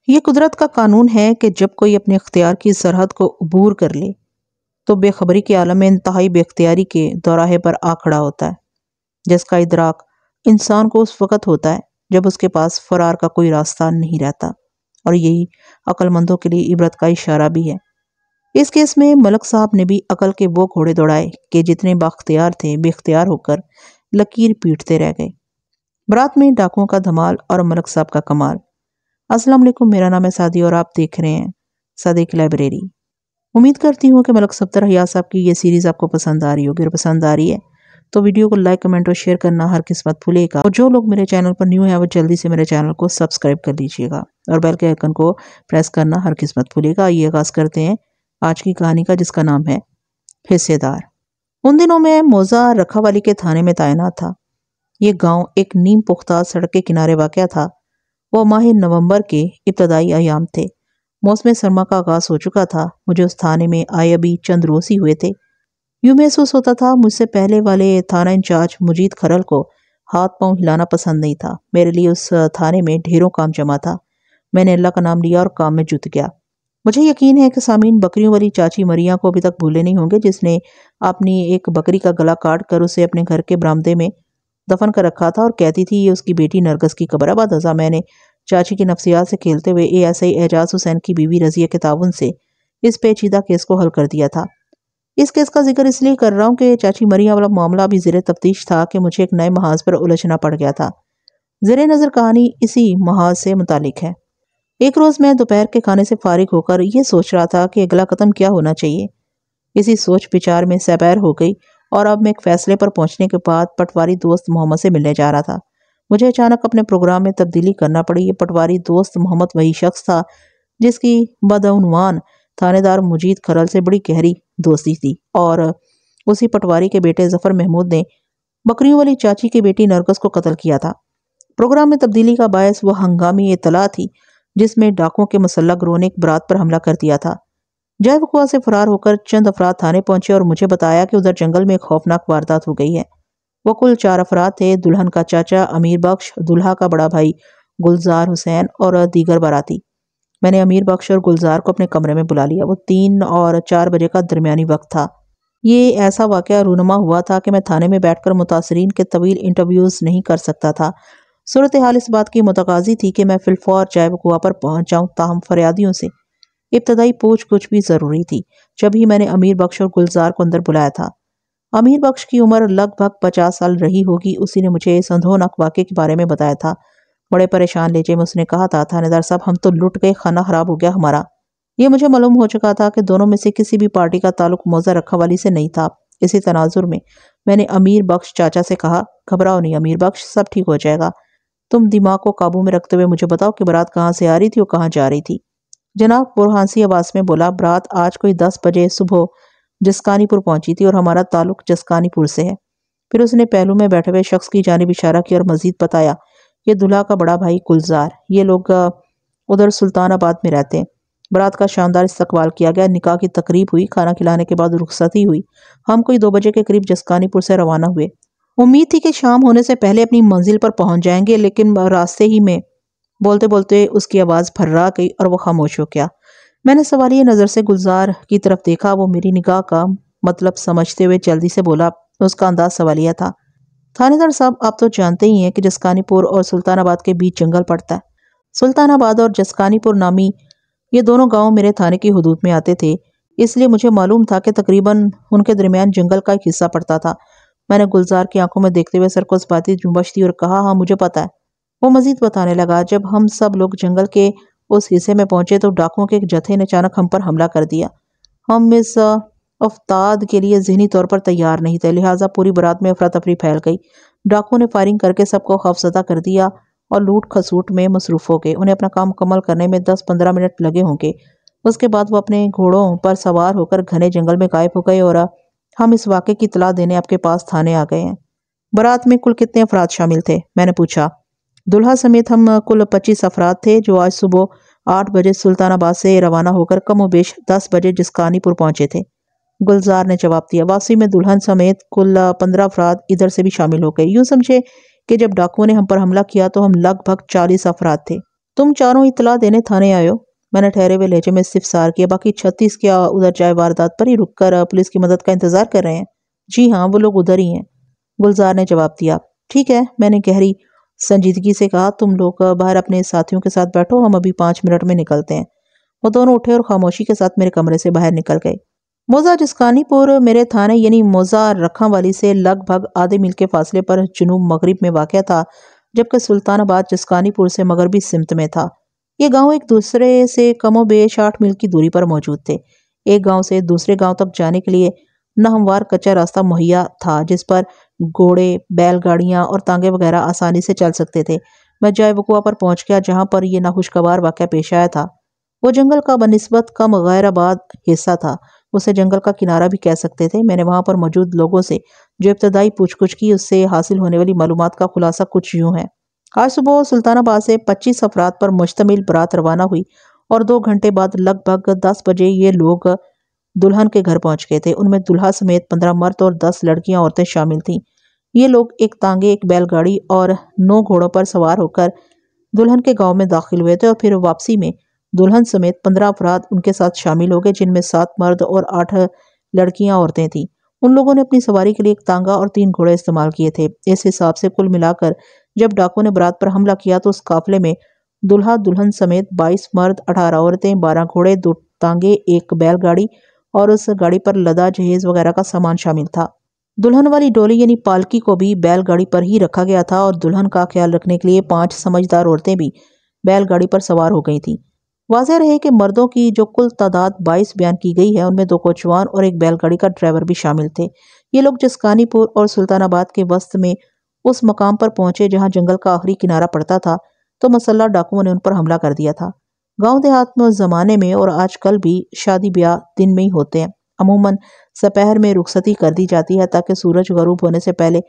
یہ قدرت کا قانون ہے کہ جب کوئی اپنے اختیار کی سرحد کو عبور کر لے تو بے خبری کے عالم میں انتہائی بے اختیاری کے دوراہے پر آ کھڑا ہوتا ہے، جس کا ادراک انسان کو اس وقت ہوتا ہے جب اس کے پاس فرار کا کوئی راستہ نہیں رہتا، اور یہی عقل مندوں کے لیے عبرت کا اشارہ بھی ہے۔ اس کیس میں ملک صاحب نے بھی عقل کے وہ گھوڑے دوڑائے کہ جتنے بااختیار تھے بے اختیار ہو کر لکیر پیٹتے رہ گئے۔ برات میں ڈاکوؤں کا دھمال اور ملک صاحب کا کمال۔ السلام علیکم، میرا نام ہے سعدی اور آپ دیکھ رہے ہیں صادق لائبریری۔ امید کرتی ہوں کہ ملک صفدر حیات صاحب کی یہ سیریز آپ کو پسند آ رہی ہوگی، اور پسند آ رہی ہے تو ویڈیو کو لائک، کمنٹ اور شیئر کرنا ہر قسمت بھولے گا، اور جو لوگ میرے چینل پر نیو ہیں وہ جلدی سے میرے چینل کو سبسکرائب کر لیجئے گا اور بیل کے آئیکن کو پریس کرنا ہر قسمت بھولے گا۔ یہ آغاز کرتے ہیں آج کی کہانی کا، جس کا نام ہے حصے دار۔ ان دنوں میں موزہ رکھا والی کے تھانے میں تعینات تھا۔ یہ گاؤں ایک نیم پختہ سڑک کے کنارے واقع تھا۔ وہ ماہ نومبر کے ابتدائی ایام تھے۔ موسم سرما کا آغاز ہو چکا تھا۔ مجھے اس تھانے میں آئے ابھی چند روز ہی ہوئے تھے۔ یوں محسوس ہوتا تھا مجھ سے پہلے والے تھانہ انچارج مجید کھرل کو ہاتھ پاؤں ہلانا پسند نہیں تھا۔ میرے لیے اس تھانے میں ڈھیروں کام جمع تھا۔ میں نے اللہ کا نام لیا اور کام میں جت گیا۔ مجھے یقین ہے کہ سامعین بکریوں والی چاچی مریا کو ابھی تک بھولے نہیں ہوں گے، جس نے اپنی ایک بکری کا گلا کاٹ کر اسے اپنے گھر کے برآمدے میں دفن کر رکھا تھا اور کہتی تھی یہ اس کی بیٹی نرگس کی قبر ہے۔ بعد ازاں میں نے چاچی کی نفسیات سے کھیلتے ہوئے ASI اعجاز حسین کی بیوی رضیہ کے تعاون سے اس پیچیدہ کیس کو حل کر دیا تھا۔ اس کیس کا ذکر اس لیے کر رہا ہوں کہ چاچی مریا والا معاملہ بھی زیر تفتیش تھا کہ مجھے ایک نئے محاذ پر الجھنا پڑ گیا تھا۔ زیر نظر کہانی اسی محاذ سے متعلق ہے۔ ایک روز میں دوپہر کے کھانے سے فارغ ہو کر یہ سوچ رہا تھا کہ اگلا قدم کیا ہونا چاہیے۔ اسی سوچ بچار میں سپیر ہو گئی اور اب میں ایک فیصلے پر پہنچنے کے بعد پٹواری دوست محمد سے ملنے جا رہا تھا۔ مجھے اچانک اپنے پروگرام میں تبدیلی کرنا پڑی۔ یہ پٹواری دوست محمد وہی شخص تھا جس کی بدعنوان تھانے دار مجید کھرل سے بڑی گہری دوستی تھی، اور اسی پٹواری کے بیٹے ظفر محمود نے بکریوں والی چاچی کی بیٹی نرگس کو قتل کیا تھا۔ پروگرام میں تبدیلی کا باعث وہ ہنگامی اطلاع تھی جس میں ڈاکوؤں کے مسلح گروہ نے ایک برات پر حملہ کر دیا تھا۔ جائے وقوع سے فرار ہو کر چند افراد تھانے پہنچے اور مجھے بتایا کہ ادھر جنگل میں ایک خوفناک واردات ہو گئی ہے۔ وہ کل 4 افراد تھے: دلہن کا چاچا امیر بخش، دلہا کا بڑا بھائی گلزار حسین اور دیگر باراتی۔ میں نے امیر بخش اور گلزار کو اپنے کمرے میں بلا لیا۔ وہ 3 اور 4 بجے کا درمیانی وقت تھا۔ یہ ایسا واقعہ رونما ہوا تھا کہ میں تھانے میں بیٹھ کر متاثرین کے طویل انٹرویوز نہیں کر سکتا تھا۔ صورتحال اس بات کی متقاضی تھی کہ میں فی الفور جائے وقوع پر پہنچ جاؤں، تاہم فریادیوں سے ابتدائی پوچھ گچھ بھی ضروری تھی۔ جب ہی میں نے امیر بخش اور گلزار کو اندر بلایا تھا۔ امیر بخش کی عمر لگ بھگ 50 سال رہی ہوگی۔ اسی نے مجھے اس اندھوناک واقعے کے بارے میں بتایا تھا۔ بڑے پریشان لہجے میں اس نے کہا تھا، تھانے دار صاحب، ہم تو لٹ گئے، کھانا خراب ہو گیا ہمارا۔ یہ مجھے معلوم ہو چکا تھا کہ دونوں میں سے کسی بھی پارٹی کا تعلق موزہ رکھا والی سے نہیں تھا۔ اسی تناظر میں نے امیر بخش چاچا سے کہا، گھبراؤ نہیں امیر بخش، سب ٹھیک ہو جائے گا۔ تم دماغ کو قابو میں رکھتے ہوئے مجھے بتاؤ کہ برات کہاں سے آ رہی تھی اور کہاں جا رہی تھی۔ جناب برہان سی آواز میں بولا، برات آج کوئی 10 بجے صبح جسکانی پور پہنچی تھی اور ہمارا تعلق جسکانی پور سے ہے۔ پھر اس نے پہلو میں بیٹھے ہوئے شخص کی جانب اشارہ کیا اور مزید بتایا، یہ دلہا کا بڑا بھائی گلزار، یہ لوگ ادھر سلطان آباد میں رہتے ہیں۔ برات کا شاندار استقبال کیا گیا، نکاح کی تقریب ہوئی، کھانا کھلانے کے بعد رخصتی ہوئی۔ ہم کوئی 2 بجے کے قریب جسکانی پور سے روانہ ہوئے۔ امید تھی کہ شام ہونے سے پہلے اپنی منزل پر پہنچ جائیں گے، لیکن راستے ہی میں بولتے بولتے اس کی آواز پھرا گئی اور وہ خاموش ہو گیا۔ میں نے سوالیہ نظر سے گلزار کی طرف دیکھا۔ وہ میری نگاہ کا مطلب سمجھتے ہوئے جلدی سے بولا۔ اس کا انداز سوالیہ تھا۔ تھانے دار صاحب، آپ تو جانتے ہی ہیں کہ جسکانی پور اور سلطان آباد کے بیچ جنگل پڑتا ہے۔ سلطان آباد اور جسکانی پور نامی یہ دونوں گاؤں میرے تھانے کی حدود میں آتے تھے، اس لیے مجھے معلوم تھا کہ تقریباً ان کے درمیان جنگل کا ایک حصہ پڑتا تھا۔ میں نے گلزار کی آنکھوں میں دیکھتے ہوئے سر کو اسباتی جنبش دی اور کہا، ہاں مجھے پتا ہے۔ وہ مزید بتانے لگا، جب ہم سب لوگ جنگل کے اس حصے میں پہنچے تو ڈاکوؤں کے ایک جتھے نے اچانک ہم پر حملہ کر دیا۔ ہم اس افتاد کے لیے ذہنی طور پر تیار نہیں تھے، لہٰذا پوری برات میں افراتفری پھیل گئی۔ ڈاکوؤں نے فائرنگ کر کے سب کو خوفزدہ کر دیا اور لوٹ کھسوٹ میں مصروف ہو گئے۔ انہیں اپنا کام مکمل کرنے میں 10-15 منٹ لگے ہوں گے۔ اس کے بعد وہ اپنے گھوڑوں پر سوار ہو کر گھنے جنگل میں غائب ہو گئے اور ہم اس واقعے کی اطلاع دینے آپ کے پاس تھانے آ گئے ہیں۔ برات میں کل کتنے افراد شامل تھے؟ میں نے پوچھا۔ دلہا سمیت ہم کل 25 افراد تھے جو آج صبح 8 بجے سلطان آباد سے روانہ ہو کر کم و بیش 10 بجے جسکانی پور پہنچے تھے۔ گلزار نے جواب دیا۔ واپسی میں دلہن سمیت کل 15 افراد ادھر سے بھی شامل ہو گئے۔ یوں سمجھے کہ جب ڈاکوؤں نے ہم پر حملہ کیا تو ہم لگ بھگ 40 افراد تھے۔ تم چاروں اطلاع دینے تھانے آئے ہو؟ میں نے ٹھہرے ہوئے لہجے میں استفسار کیا۔ باقی 36 کیا ادھر جائے واردات پر ہی رک کر پولیس کی مدد کا انتظار کر رہے ہیں؟ جی ہاں، وہ لوگ ادھر ہی ہیں، گلزار نے جواب دیا۔ ٹھیک ہے، میں نے گہری سنجیدگی سے کہا، تم لوگ باہر اپنے ساتھیوں کے ساتھ بیٹھو، ہم ابھی 5 منٹ میں نکلتے ہیں۔ وہ دونوں اٹھے اور خاموشی کے ساتھ میرے کمرے سے باہر نکل گئے۔ موزہ جسکانی پور میرے تھانے یعنی موزہ رکھاں والی سے لگ بھگ آدھے میل کے فاصلے پر جنوب مغرب میں واقع تھا، جبکہ سلطان آباد جسکانی پور سے مغربی سمت میں تھا۔ یہ گاؤں ایک دوسرے سے کم و بیش 8 میل کی دوری پر موجود تھے۔ ایک گاؤں سے دوسرے گاؤں تک جانے کے لیے ناہموار کچا راستہ مہیا تھا، جس پر گھوڑے، بیل گاڑیاں اور تانگے وغیرہ آسانی سے چل سکتے تھے۔ میں جائے وقوع پر پہنچ گیا جہاں پر یہ ناخوشگوار واقعہ پیش آیا تھا۔ وہ جنگل کا بنسبت کم غیر آباد حصہ تھا، اسے جنگل کا کنارہ بھی کہہ سکتے تھے۔ میں نے وہاں پر موجود لوگوں سے جو ابتدائی پوچھ گچھ کی، اس سے حاصل ہونے والی معلومات کا خلاصہ کچھ یوں ہے۔ آج صبح سلطان آباد سے 25 افراد پر مشتمل برات روانہ ہوئی اور 2 گھنٹے بعد لگ بھگ 10 بجے یہ لوگ دلہن کے گھر پہنچ گئے تھے۔ ان میں دلہا سمیت 15 مرد اور 10 لڑکیاں عورتیں شامل تھیں۔ یہ لوگ ایک تانگے، ایک بیل گاڑی اور 9 گھوڑوں پر سوار ہو کر دلہن کے گاؤں میں داخل ہوئے تھے اور پھر واپسی میں دلہن سمیت 15 افراد ان کے ساتھ شامل ہو گئے، جن میں 7 مرد اور 8 لڑکیاں عورتیں تھیں۔ ان لوگوں نے اپنی سواری کے لیے ایک تانگا اور 3 گھوڑے استعمال کیے تھے۔ اس حساب سے کل ملا کر جب ڈاکو نے برات پر حملہ کیا تو اس قافلے میں دلہا دلہن سمیت 22 مرد، 18 عورتیں، 12 گھوڑے، 2 تانگے، 1 بیل گاڑی اور اس گاڑی پر لدا جہیز وغیرہ کا سامان شامل تھا۔ دلہن والی ڈولی یعنی پالکی کو بھی بیل گاڑی پر ہی رکھا گیا تھا اور دلہن کا خیال رکھنے کے لیے 5 سمجھدار عورتیں بھی بیل گاڑی پر سوار ہو گئی تھیں۔ واضح رہے کہ مردوں کی جو کل تعداد 22 بیان کی گئی ہے، ان میں 2 کوچوان اور 1 بیل گاڑی کا ڈرائیور بھی شامل تھے۔ یہ لوگ جسکانی پور اور سلطان آباد کے وسط میں اس مقام پر پہنچے جہاں جنگل کا آخری کنارہ پڑتا تھا تو مسلح ڈاکوؤں نے ان پر حملہ کر دیا تھا۔ گاؤں دیہات میں اس زمانے میں اور آج کل بھی شادی بیاہ دن میں ہی ہوتے ہیں۔ عموماً سپہر میں رخصتی کر دی جاتی ہے تاکہ سورج غروب ہونے سے پہلے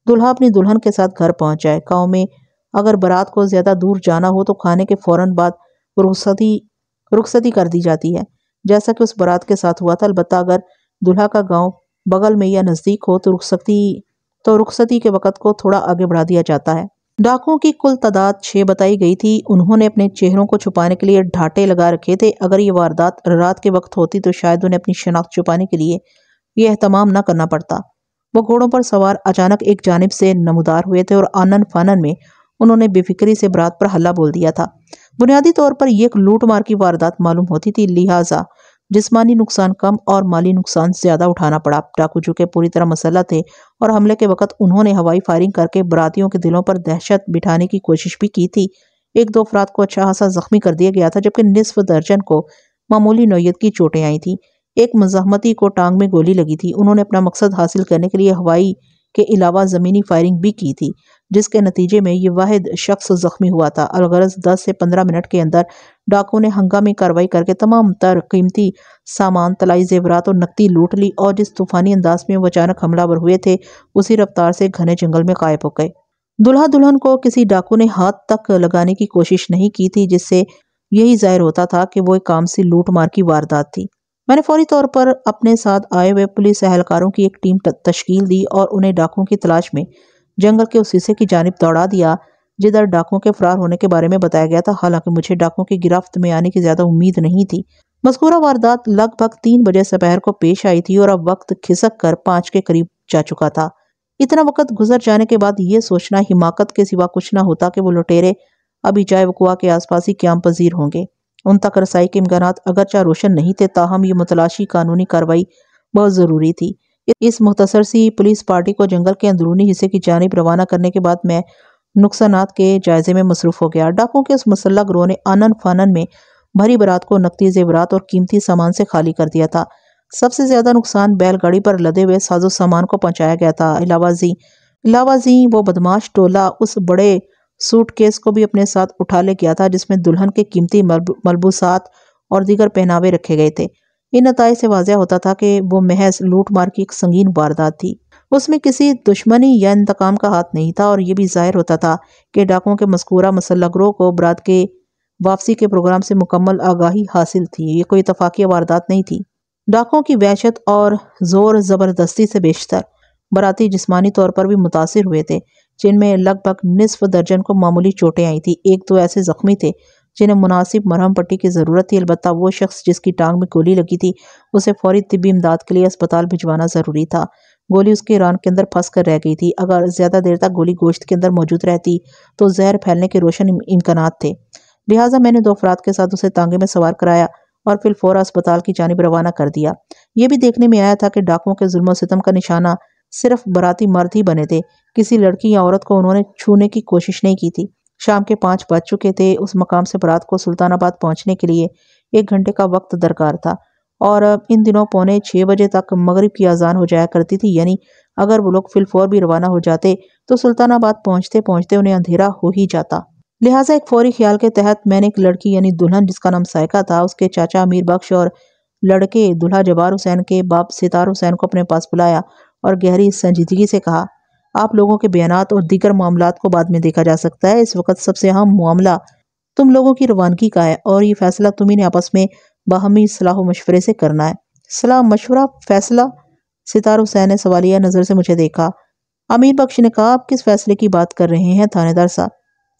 دلہا اپنی دلہن کے ساتھ گھر پہنچ جائے۔ گاؤں میں اگر برات کو زیادہ دور جانا ہو تو کھانے کے فوراً بعد رخصتی کر دی جاتی ہے، جیسا کہ اس برات کے ساتھ ہوا تھا۔ البتہ اگر دلہا کا گاؤں بغل میں یا نزدیک ہو تو رخصتی کے وقت کو تھوڑا آگے بڑھا دیا جاتا ہے۔ ڈاکوؤں کی کل تعداد 6 بتائی گئی تھی۔ انہوں نے اپنے چہروں کو چھپانے کے لیے ڈھاٹے لگا رکھے تھے۔ اگر یہ واردات رات کے وقت ہوتی تو شاید انہیں اپنی شناخت چھپانے کے لیے یہ اہتمام نہ کرنا پڑتا۔ وہ گھوڑوں پر سوار اچانک ایک جانب سے نمودار ہوئے تھے اور آنن فانن میں انہوں نے بے فکری سے برات پر حلہ بول دیا تھا۔ بنیادی طور پر یہ ایک لوٹ مار کی واردات معلوم ہوتی تھی، لہٰذا جسمانی نقصان کم اور مالی نقصان زیادہ اٹھانا پڑا۔ ڈاکو چونکہ پوری طرح مسلح تھے اور حملے کے وقت انہوں نے ہوائی فائرنگ کر کے براتیوں کے دلوں پر دہشت بٹھانے کی کوشش بھی کی تھی۔ 1-2 افراد کو اچھا خاصا زخمی کر دیا گیا تھا، جبکہ نصف درجن کو معمولی نوعیت کی چوٹیں آئی تھیں۔ ایک مزاحمتی کو ٹانگ میں گولی لگی تھی۔ انہوں نے اپنا مقصد حاصل کرنے کے لیے ہوائی کے علاوہ زمینی فائرنگ بھی کی تھی، جس کے نتیجے میں یہ واحد شخص زخمی ہوا تھا۔ الغرض 10 سے 15 منٹ کے اندر ڈاکو نے ہنگامی کارروائی کر کے تمام تر قیمتی سامان، طلائی زیورات اور نقدی لوٹ لی اور جس طوفانی انداز میں وہ اچانک حملہ ور ہوئے تھے اسی رفتار سے گھنے جنگل میں غائب ہو گئے۔ دلہا دلہن کو کسی ڈاکو نے ہاتھ تک لگانے کی کوشش نہیں کی تھی، جس سے یہی ظاہر ہوتا تھا کہ وہ ایک عام سی لوٹ مار کی واردات تھی۔ میں نے فوری طور پر اپنے ساتھ آئے ہوئے پولیس اہلکاروں کی ایک ٹیم تشکیل دی اور انہیں ڈاکوؤں کی تلاش میں جنگل کے اس حصے کی جانب دوڑا دیا جدھر ڈاکوؤں کے فرار ہونے کے بارے میں بتایا گیا تھا۔ حالانکہ مجھے ڈاکوؤں کی گرفت میں آنے کی زیادہ امید نہیں تھی۔ مذکورہ واردات لگ بھگ 3 بجے سپہر کو پیش آئی تھی اور اب وقت کھسک کر 5 کے قریب جا چکا تھا۔ اتنا وقت گزر جانے کے بعد یہ سوچنا حماقت کے سوا کچھ نہ ہوتا کہ وہ لٹیرے ابھی جائے وقوع کے آس پاس ہی قیام پذیر ہوں گے۔ ان تک رسائی کے امکانات اگرچہ روشن نہیں تھے، تاہم یہ متلاشی قانونی کارروائی بہت ضروری تھی۔ اس مختصر سی پولیس پارٹی کو جنگل کے اندرونی حصے کی جانب روانہ کرنے کے بعد میں نقصانات کے جائزے میں مصروف ہو گیا۔ ڈاکوؤں کے اس مسلح گروہ نے آنن فانن میں بھری برات کو نقدی زیورات اور قیمتی سامان سے خالی کر دیا تھا۔ سب سے زیادہ نقصان بیل گاڑی پر لدے ہوئے ساز و سامان کو پہنچایا گیا تھا۔ علاوہ ازیں وہ بدماش ٹولہ اس بڑے سوٹ کیس کو بھی اپنے ساتھ اٹھا لے گیا تھا جس میں دلہن کے قیمتی ملبوسات اور دیگر پہناوے رکھے گئے تھے۔ ان نتائج سے واضح ہوتا تھا کہ وہ محض لوٹ مار کی ایک سنگین واردات تھی۔ اس میں کسی دشمنی یا انتقام کا ہاتھ نہیں تھا اور یہ بھی ظاہر ہوتا تھا کہ ڈاکوؤں کے مذکورہ مسلح گروہ کو برات کے واپسی کے پروگرام سے مکمل آگاہی حاصل تھی۔ یہ کوئی اتفاقیہ واردات نہیں تھی۔ ڈاکوؤں کی وحشت اور زور زبردستی سے بیشتر براتی جسمانی طور پر بھی متاثر ہوئے تھے، جن میں لگ بھگ نصف درجن کو معمولی چوٹیں آئی تھی۔ ایک دو ایسے زخمی تھے جنہیں مناسب مرہم پٹی کی ضرورت تھی، البتہ وہ شخص جس کی ٹانگ میں گولی لگی تھی اسے فوری طبی امداد کے لیے اسپتال بھجوانا ضروری تھا۔ گولی اس کی ران کے اندر پھنس کر رہ گئی تھی۔ اگر زیادہ دیر تک گولی گوشت کے اندر موجود رہتی تو زہر پھیلنے کے روشن امکانات تھے، لہٰذا میں نے 2 افراد کے ساتھ اسے تانگے میں سوار کرایا اور فی الفور اسپتال کی جانب روانہ کر دیا۔ یہ بھی دیکھنے میں آیا تھا کہ ڈاکوؤں کے ظلم و ستم کا نشانہ صرف باراتی مرد ہی بنے تھے، کسی لڑکی یا عورت کو انہوں نے چھونے کی کوشش نہیں کی تھی۔ شام کے 5 بج چکے تھے۔ اس مقام سے برات کو سلطان آباد پہنچنے کے لیے 1 گھنٹے کا وقت درکار تھا، اور ان دنوں 5:45 بجے تک مغرب کی اذان ہو جایا کرتی تھی، یعنی اگر وہ لوگ فی الفور بھی روانہ ہو جاتے تو سلطان آباد پہنچتے پہنچتے انہیں اندھیرا ہو ہی جاتا۔ لہٰذا ایک فوری خیال کے تحت میں نے ایک لڑکی یعنی دلہن جس کا نام سائقہ تھا، اس کے چاچا امیر بخش اور لڑکے دلہا جبار حسین کے باپ ستار حسین کو اپنے پاس بلایا اور گہری سنجیدگی سے کہا، آپ لوگوں کے بیانات اور دیگر معاملات کو بعد میں دیکھا جا سکتا ہے، اس وقت سب سے اہم معاملہ تم لوگوں کی روانگی کا ہے، اور یہ فیصلہ تمہیں نے آپس میں باہمی صلاح و مشورے سے کرنا ہے۔ صلاح مشورہ فیصلہ؟ ستار حسین نے سوالیہ نظر سے مجھے دیکھا۔ امیر بخش نے کہا، آپ کس فیصلے کی بات کر رہے ہیں تھانے دار صاحب؟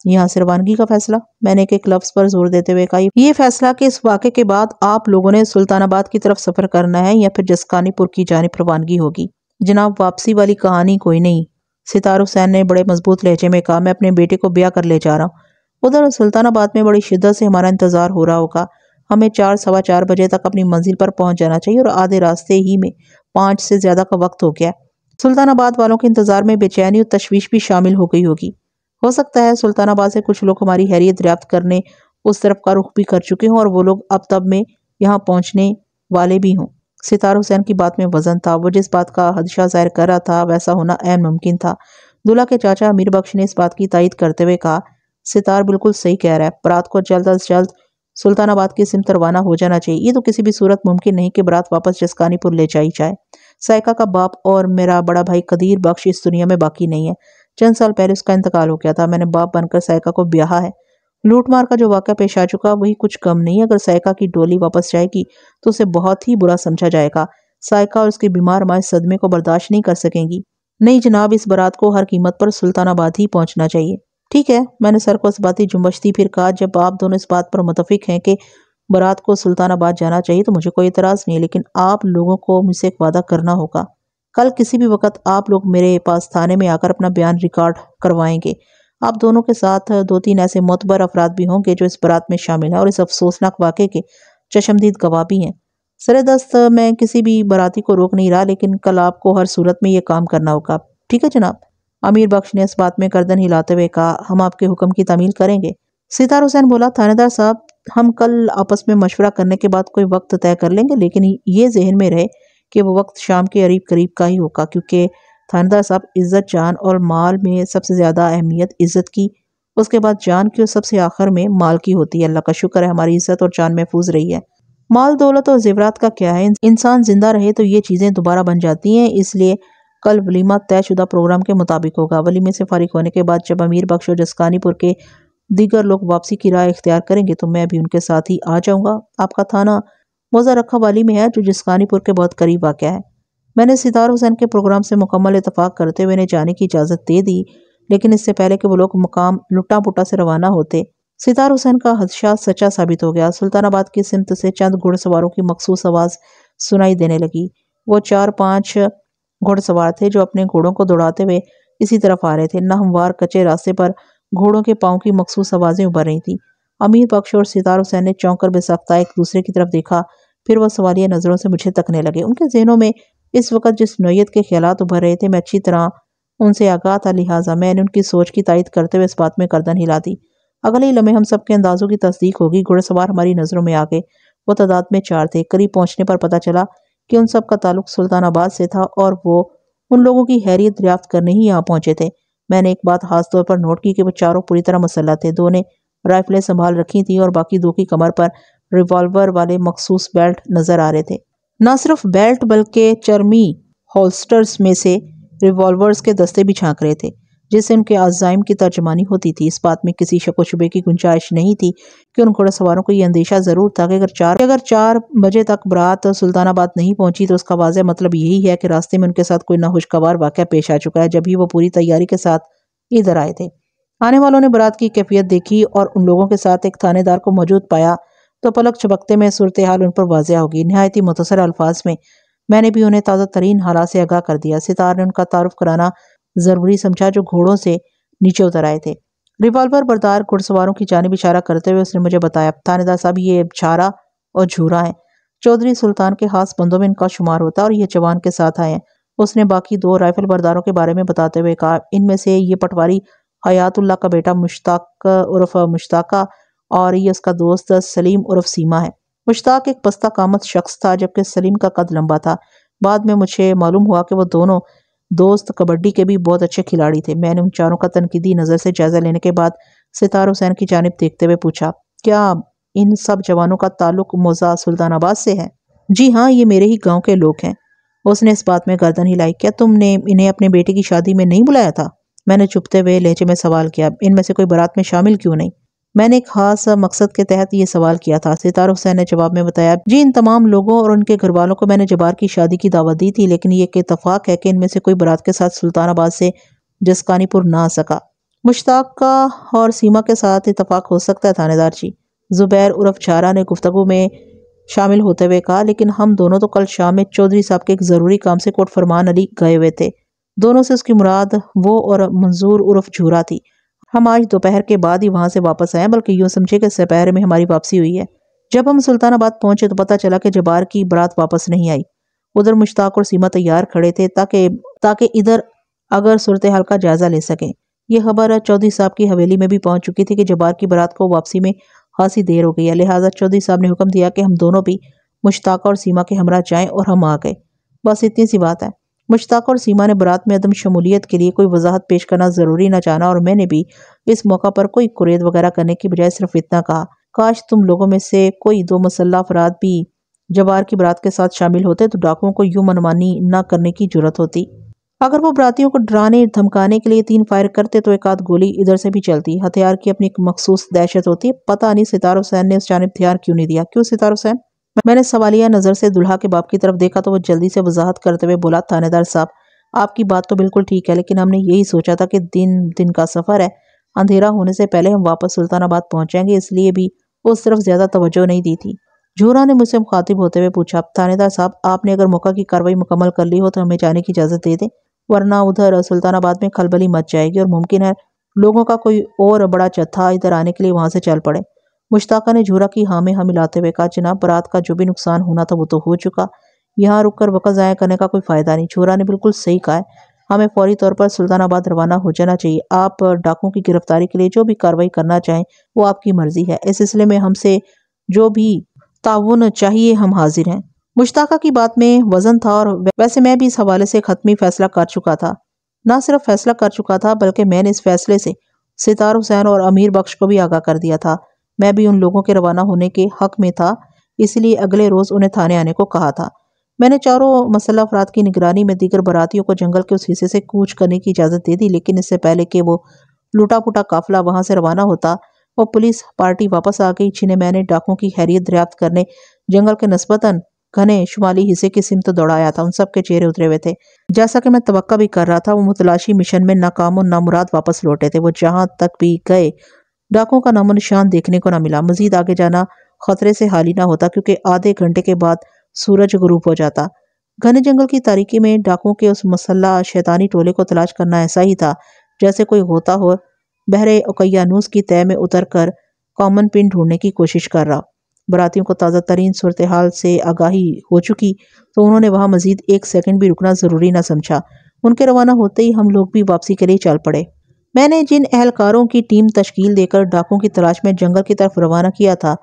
یہاں سے روانگی کا فیصلہ؟ میں نے ایک لفظ پر زور دیتے ہوئے کہا، یہ فیصلہ کہ اس واقعے کے بعد آپ لوگوں نے سلطان آباد کی طرف سفر کرنا ہے یا پھر جسکانی پور کی جانب روانگی ہوگی؟ جناب، واپسی والی کہانی کوئی نہیں، ستار حسین نے بڑے مضبوط لہجے میں کہا، میں اپنے بیٹے کو بیاہ کر لے جا رہا ہوں۔ ادھر سلطان آباد میں بڑی شدت سے ہمارا انتظار ہو رہا ہوگا، ہمیں 4 سوا 4 بجے تک اپنی منزل پر پہنچ جانا چاہیے، اور آدھے راستے ہی میں 5 سے زیادہ کا وقت ہو گیا ہے۔ سلطان آباد والوں کے انتظار میں بے چینی اور تشویش بھی شامل ہو گئی ہوگی۔ ہو سکتا ہے سلطان آباد سے کچھ لوگ ہماری خیریت دریافت کرنے اس طرف کا رخ بھی کر چکے ہوں، اور وہ لوگ اب تب میں یہاں پہنچنے والے بھی ہوں۔ ستار حسین کی بات میں وزن تھا، وہ جس بات کا خدشہ ظاہر کر رہا تھا ویسا ہونا عین ممکن تھا۔ دلہا کے چاچا امیر بخش نے اس بات کی تائید کرتے ہوئے کہا، ستار بالکل صحیح کہہ رہا ہے، برات کو جلد از جلد سلطان آباد کی سمت روانہ ہو جانا چاہیے۔ یہ تو کسی بھی صورت ممکن نہیں کہ برات واپس جسکانی پور لے جائی جائے۔ سائقہ کا باپ اور میرا بڑا بھائی قدیر بخش اس دنیا میں باقی نہیں ہے، چند سال پہلے اس کا انتقال ہو گیا تھا۔ میں نے باپ بن کر سائقہ کو بیاہا ہے۔ لوٹ مار کا جو واقعہ پیش آ چکا وہی کچھ کم نہیں۔ اگر سائقہ کی ڈولی واپس جائے گی تو اسے بہت ہی برا سمجھا جائے گا۔ سائقہ اور اس کی بیمار ماں اس صدمے کو برداشت نہیں کر سکیں گی۔ نہیں جناب، اس برات کو ہر قیمت پر سلطان آباد ہی پہنچنا چاہیے۔ ٹھیک ہے، میں نے سر کو اس باتی جنبش دی، پھر کہا، جب آپ دونوں اس بات پر متفق ہیں کہ برات کو سلطان آباد جانا چاہیے تو مجھے کوئی اعتراض نہیں ہے، لیکن آپ لوگوں کو مجھ سے ایک وعدہ کرنا ہوگا۔ کل کسی بھی وقت آپ لوگ میرے پاس تھانے میں آ کر اپنا بیان ریکارڈ کروائیں گے۔ آپ دونوں کے ساتھ 2-3 ایسے معتبر افراد بھی ہوں گے جو اس برات میں شامل ہیں اور اس افسوسناک واقعے کے چشمدید گواہ بھی ہیں۔ سر دست میں کسی بھی براتی کو روک نہیں رہا، لیکن کل آپ کو ہر صورت میں یہ کام کرنا ہوگا۔ ٹھیک ہے جناب؟ امیر بخش نے اس بات میں گردن ہلاتے ہوئے کہا، ہم آپ کے حکم کی تعمیل کریں گے۔ ستار حسین بولا، تھانے دار صاحب، ہم کل آپس میں مشورہ کرنے کے بعد کوئی وقت طے کر لیں گے، لیکن یہ ذہن میں رہے کہ وہ وقت شام کے قریب کا ہی ہوگا، کیونکہ تھانے دار صاحب، عزت جان اور مال میں سب سے زیادہ اہمیت عزت کی، اس کے بعد جان کی، اور سب سے آخر میں مال کی ہوتی ہے۔ اللہ کا شکر ہے ہماری عزت اور جان محفوظ رہی ہے۔ مال دولت اور زیورات کا کیا ہے، انسان زندہ رہے تو یہ چیزیں دوبارہ بن جاتی ہیں، اس لیے کل ولیمہ طے شدہ پروگرام کے مطابق ہوگا۔ ولیمے سے فارغ ہونے کے بعد جب امیر بخش اور جسکانی پور کے دیگر لوگ واپسی کی راہ اختیار کریں گے تو میں بھی ان کے ساتھ ہی آ جاؤں گا۔ آپ کا تھانہ موزہ رکھا والی میں ہے، جو جسکانی پور کے بہت قریب واقع ہے۔ میں نے ستار حسین کے پروگرام سے مکمل اتفاق کرتے ہوئے انہیں جانے کی اجازت دے دی، لیکن اس سے پہلے کہ وہ لوگ مقام لٹا پٹا سے روانہ ہوتے، ستار حسین کا خدشہ سچا ثابت ہو گیا۔ سلطان آباد کی سمت سے چند گھڑ سواروں کی مخصوص آواز سنائی دینے لگی۔ وہ 4-5 گھڑ سوار تھے جو اپنے گھوڑوں کو دوڑاتے ہوئے اسی طرف آ رہے تھے۔ ناہموار کچے راستے پر گھوڑوں کے پاؤں کی مخصوص آوازیں ابھر رہی تھیں۔ امیر بخش اور ستار حسین نے چونک کر بے ساختہ ایک دوسرے کی طرف دیکھا، پھر وہ سوالیہ نظروں سے مجھے تکنے لگے۔ ان کے ذہنوں میں اس وقت جس نوعیت کے خیالات ابھر رہے تھے میں اچھی طرح ان سے آگاہ تھا، لہٰذا میں نے ان کی سوچ کی تائید کرتے ہوئے اس بات میں گردن ہلا دی۔ اگلے ہی لمحے ہم سب کے اندازوں کی تصدیق ہوگی۔ گھڑ سوار ہماری نظروں میں آ گئے۔ وہ تعداد میں 4 تھے۔ قریب پہنچنے پر پتہ چلا کہ ان سب کا تعلق سلطان آباد سے تھا اور وہ ان لوگوں کی خیریت دریافت کرنے ہی یہاں پہنچے تھے۔ میں نے ایک بات خاص طور پر نوٹ کی کہ وہ چاروں پوری طرح مسلح تھے۔ 2 نے رائفلیں سنبھال رکھی تھیں اور باقی 2 کی کمر پر ریوالور والے مخصوص بیلٹ نظر آ رہے تھے۔ نہ صرف بیلٹ بلکہ چرمی ہولسٹرز میں سے ریوالورز کے دستے بھی جھانک رہے تھے، جس سے ان کے عزائم کی ترجمانی ہوتی تھی۔ اس بات میں کسی شک و شبے کی گنجائش نہیں تھی کہ ان گھوڑا سواروں کو یہ اندیشہ ضرور تھا کہ اگر 4 بجے تک برات سلطان آباد نہیں پہنچی تو اس کا واضح مطلب یہی ہے کہ راستے میں ان کے ساتھ کوئی ناخوشگوار واقعہ پیش آ چکا ہے۔ جب ہی وہ پوری تیاری کے ساتھ ادھر آئے تھے۔ آنے والوں نے برات کی کیفیت دیکھی اور ان لوگوں کے ساتھ ایک تھانے دار کو موجود پایا تو پلک جھپکتے میں صورتحال ان پر واضح ہوگی۔ نہایت ہی مختصر الفاظ میں نے بھی انہیں تازہ ترین حالات سے آگاہ کر دیا۔ ستار نے ان کا تعارف کرانا ضروری سمجھا جو گھوڑوں سے نیچے اتر آئے تھے۔ ریوالور بردار گھڑ سواروں کی جانب اشارہ کرتے ہوئے اس نے مجھے بتایا، تھانے دار صاحب یہ چھارا اور جھورا ہیں، چودھری سلطان کے خاص بندوں میں ان کا شمار ہوتا ہے اور یہ جوان کے ساتھ آئے ہیں۔ اس نے باقی دو رائفل برداروں کے بارے میں بتاتے ہوئے کہا، ان میں سے یہ پٹواری حیات اللہ کا بیٹا مشتاق عرف مشتاقہ اور یہ اس کا دوست سلیم عرف سیما ہے۔ مشتاق ایک پستہ قامت شخص تھا جبکہ سلیم کا قد لمبا تھا۔ بعد میں مجھے معلوم ہوا کہ وہ دونوں دوست کبڈی کے بھی بہت اچھے کھلاڑی تھے۔ میں نے ان چاروں کا تنقیدی نظر سے جائزہ لینے کے بعد ستار حسین کی جانب دیکھتے ہوئے پوچھا، کیا ان سب جوانوں کا تعلق موضع سلطان آباد سے ہے؟ جی ہاں، یہ میرے ہی گاؤں کے لوگ ہیں۔ اس نے اس بات میں گردن ہلائی۔ کیا تم نے انہیں اپنے بیٹے کی شادی میں نہیں بلایا تھا؟ میں نے چپتے ہوئے لہجے میں سوال کیا۔ ان میں سے کوئی برات میں شامل کیوں نہیں؟ میں نے ایک خاص مقصد کے تحت یہ سوال کیا تھا، ستار حسین نے جواب میں بتایا۔ جی، ان تمام لوگوں اور ان کے گھر والوں کو میں نے جبار کی شادی کی دعوت دی تھی، لیکن یہ کہ اتفاق ہے کہ ان میں سے کوئی برات کے ساتھ سلطان آباد سے جسکانی پور نہ آ سکا۔ مشتاق کا اور سیما کے ساتھ اتفاق ہو سکتا ہے تھانے دار جی، زبیر عرف چھارا نے گفتگو میں شامل ہوتے ہوئے کہا، لیکن ہم دونوں تو کل شام میں چودھری صاحب کے ایک ضروری کام سے کوٹ فرمان علی گئے ہوئے تھے۔ دونوں سے اس کی مراد وہ اور منظور عرف جھورا تھی۔ ہم آج دوپہر کے بعد ہی وہاں سے واپس آئے، بلکہ یوں سمجھے کہ سپہر میں ہماری واپسی ہوئی ہے۔ جب ہم سلطان آباد پہنچے تو پتہ چلا کہ جبار کی برات واپس نہیں آئی۔ ادھر مشتاق اور سیما تیار کھڑے تھے تاکہ ادھر اگر صورتحال کا جائزہ لے سکیں۔ یہ خبر چودھری صاحب کی حویلی میں بھی پہنچ چکی تھی کہ جبار کی برات کو واپسی میں خاصی دیر ہو گئی ہے، لہٰذا چودھری صاحب نے حکم دیا کہ ہم دونوں بھی مشتاق اور سیما کے ہمراہ جائیں، اور ہم آ گئے۔ بس اتنی سی بات ہے۔ مشتاق اور سیما نے برات میں عدم شمولیت کے لیے کوئی وضاحت پیش کرنا ضروری نہ جانا، اور میں نے بھی اس موقع پر کوئی قرید وغیرہ کرنے کی بجائے صرف اتنا کہا، کاش تم لوگوں میں سے کوئی دو مسلح افراد بھی جبار کی برات کے ساتھ شامل ہوتے تو ڈاکوؤں کو یوں منمانی نہ کرنے کی جرت ہوتی۔ اگر وہ براتیوں کو ڈرانے دھمکانے کے لیے 3 فائر کرتے تو ایک آدھ گولی ادھر سے بھی چلتی۔ ہتھیار کی اپنی ایک مخصوص دہشت ہوتی ہے۔ پتہ نہیں ستار حسین نے اس جانب دھیان کیوں نہیں دیا۔ کیوں ستار حسین؟ میں نے سوالیہ نظر سے دلہا کے باپ کی طرف دیکھا تو وہ جلدی سے وضاحت کرتے ہوئے بولا، تھانے دار صاحب، آپ کی بات تو بالکل ٹھیک ہے، لیکن ہم نے یہی سوچا تھا کہ دن کا سفر ہے، اندھیرا ہونے سے پہلے ہم واپس سلطان آباد پہنچ جائیں گے، اس لیے بھی اس طرف زیادہ توجہ نہیں دی تھی۔ جھورا نے مجھ سے مخاطب ہوتے ہوئے پوچھا، تھانے دار صاحب، آپ نے اگر موقع کی کارروائی مکمل کر لی ہو تو ہمیں جانے کی اجازت دے دیں، ورنہ ادھر سلطان آباد میں کھلبلی مچ جائے گی اور ممکن ہے لوگوں کا کوئی اور بڑا جتھا ادھر آنے کے لیے وہاں سے چل پڑے۔ مشتاقہ نے جھورا کی ہاں میں ہاں ملاتے ہوئے کہا، جناب، برات کا جو بھی نقصان ہونا تھا وہ تو ہو چکا، یہاں رک کر وقت ضائع کرنے کا کوئی فائدہ نہیں۔ جھورا نے بالکل صحیح کہا ہے، ہمیں فوری طور پر سلطان آباد روانہ ہو جانا چاہیے۔ آپ ڈاکوؤں کی گرفتاری کے لیے جو بھی کارروائی کرنا چاہیں وہ آپ کی مرضی ہے، اس سلسلے میں ہم سے جو بھی تعاون چاہیے ہم حاضر ہیں۔ مشتاقہ کی بات میں وزن تھا، اور ویسے میں بھی اس حوالے سے ایک حتمی فیصلہ کر چکا تھا۔ نہ صرف فیصلہ کر چکا تھا بلکہ میں نے اس فیصلے سے ستار حسین اور امیر بخش کو بھی آگاہ کر دیا تھا۔ میں بھی ان لوگوں کے روانہ ہونے کے حق میں تھا، اس لیے اگلے روز انہیں تھانے آنے کو کہا تھا۔ میں نے چاروں مسلح افراد کی نگرانی میں دیگر براتیوں کو جنگل کے اس حصے سے کوچ کرنے کی اجازت دے دی، لیکن اس سے پہلے کہ وہ لوٹا پوٹا قافلہ وہاں سے روانہ ہوتا، وہ پولیس پارٹی واپس آ گئی، جنہیں میں نے ڈاکوؤں کی خیریت دریافت کرنے جنگل کے نسبتاً گھنے شمالی حصے کی سمت دوڑایا تھا۔ ان سب کے چہرے اترے ہوئے تھے۔ جیسا کہ میں توقع بھی کر رہا تھا، وہ متلاشی مشن میں ناکام و نامراد واپس لوٹے تھے۔ وہ جہاں تک بھی گئے ڈاکوؤں کا نام و نشان دیکھنے کو نہ ملا۔ مزید آگے جانا خطرے سے خالی نہ ہوتا، کیونکہ آدھے گھنٹے کے بعد سورج غروب ہو جاتا۔ گھنے جنگل کی تاریکی میں ڈاکوؤں کے اس مسلح شیطانی ٹولے کو تلاش کرنا ایسا ہی تھا جیسے کوئی غوطہ خور بحر اوقیانوس کی تہہ میں اتر کر کامن پن ڈھونڈنے کی کوشش کر رہا۔ براتیوں کو تازہ ترین صورتحال سے آگاہی ہو چکی تو انہوں نے وہاں مزید 1 سیکنڈ بھی رکنا ضروری نہ سمجھا۔ ان کے روانہ ہوتے ہی ہم لوگ بھی واپسی کے لیے چل پڑے۔ میں نے جن اہلکاروں کی ٹیم تشکیل دے کر ڈاکوؤں کی تلاش میں جنگل کی طرف روانہ کیا تھا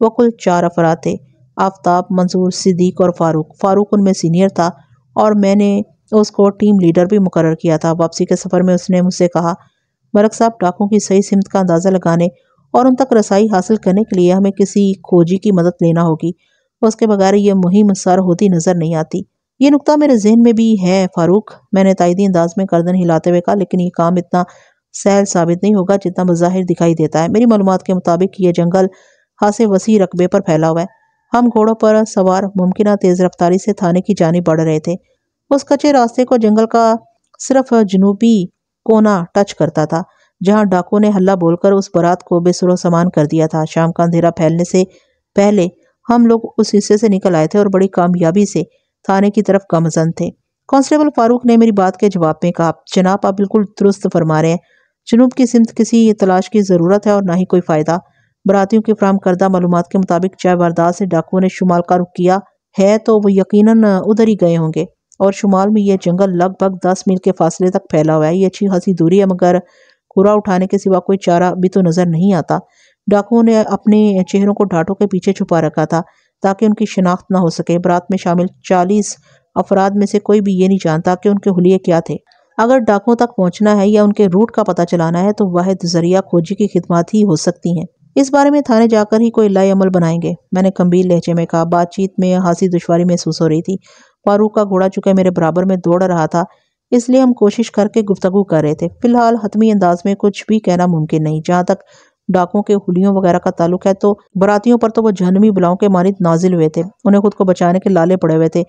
وہ کل 4 افراد تھے، آفتاب، منظور، صدیق اور فاروق۔ فاروق ان میں سینئر تھا اور میں نے اس کو ٹیم لیڈر بھی مقرر کیا تھا۔ واپسی کے سفر میں اس نے مجھ سے کہا، مرک صاحب، ڈاکوؤں کی صحیح سمت کا اندازہ لگانے اور ان تک رسائی حاصل کرنے کے لیے ہمیں کسی کھوجی کی مدد لینا ہوگی، اس کے بغیر یہ مہم سر ہوتی نظر نہیں آتی۔ یہ نکتہ میرے ذہن میں بھی ہے فاروق، میں نے تائیدی انداز میں گردن ہلاتے ہوئے کہا، لیکن یہ کام اتنا سہل ثابت نہیں ہوگا جتنا بظاہر دکھائی دیتا ہے۔ میری معلومات کے مطابق یہ جنگل خاصے وسیع رقبے پر پھیلا ہوا ہے۔ ہم گھوڑوں پر سوار ممکنہ تیز رفتاری سے تھانے کی جانب بڑھ رہے تھے۔ اس کچے راستے کو جنگل کا صرف جنوبی کونا ٹچ کرتا تھا جہاں ڈاکو نے ہلہ بول کر اس بارات کو بے سر و سامان کر دیا تھا۔ شام کا اندھیرا پھیلنے سے پہلے ہم لوگ اس حصے سے نکل آئے تھے اور بڑی کامیابی سے تھانے کی طرف گامزن تھے۔ کانسٹیبل فاروق نے میری بات کے جواب میں کہا، جناب آپ بالکل درست فرما رہے ہیں، جنوب کی سمت کسی تلاش کی ضرورت ہے اور نہ ہی کوئی فائدہ۔ براتیوں کی فراہم کردہ معلومات کے مطابق چائے واردات سے ڈاکوؤں نے شمال کا رخ کیا ہے تو وہ یقیناً ادھر ہی گئے ہوں گے، اور شمال میں یہ جنگل لگ بھگ 10 میل کے فاصلے تک پھیلا ہوا ہے۔ یہ اچھی خاصی دوری ہے، مگر کوڑا اٹھانے کے سوا کوئی چارہ بھی تو نظر نہیں آتا۔ ڈاکوؤں نے اپنے چہروں کو ڈھاٹوں کے پیچھے چھپا رکھا تھا تاکہ ان کی شناخت نہ ہو سکے۔ برات میں شامل 40 افراد میں سے کوئی بھی یہ نہیں جانتا کہ ان کے حلیے کیا تھے۔ اگر ڈاکوؤں تک پہنچنا ہے یا ان کے روٹ کا پتہ چلانا ہے تو واحد ذریعہ کھوجی کی خدمات ہی ہو سکتی ہیں۔ اس بارے میں تھانے جا کر ہی کوئی لائے عمل بنائیں گے، میں نے گمبھیر لہجے میں کہا۔ بات چیت میں خاصی دشواری محسوس ہو رہی تھی۔ فاروق کا گھوڑا چونکہ میرے برابر میں دوڑ رہا تھا، اس لیے ہم کوشش کر کے گفتگو کر رہے تھے۔ فی الحال حتمی انداز میں کچھ بھی کہنا ممکن نہیں۔ جہاں تک ڈاکوؤں کے حلیوں وغیرہ کا تعلق ہے تو براتیوں پر تو وہ جہنمی بلاؤں کے مانند نازل ہوئے تھے، انہیں خود کو بچانے کے لالے پڑے ہوئے تھے۔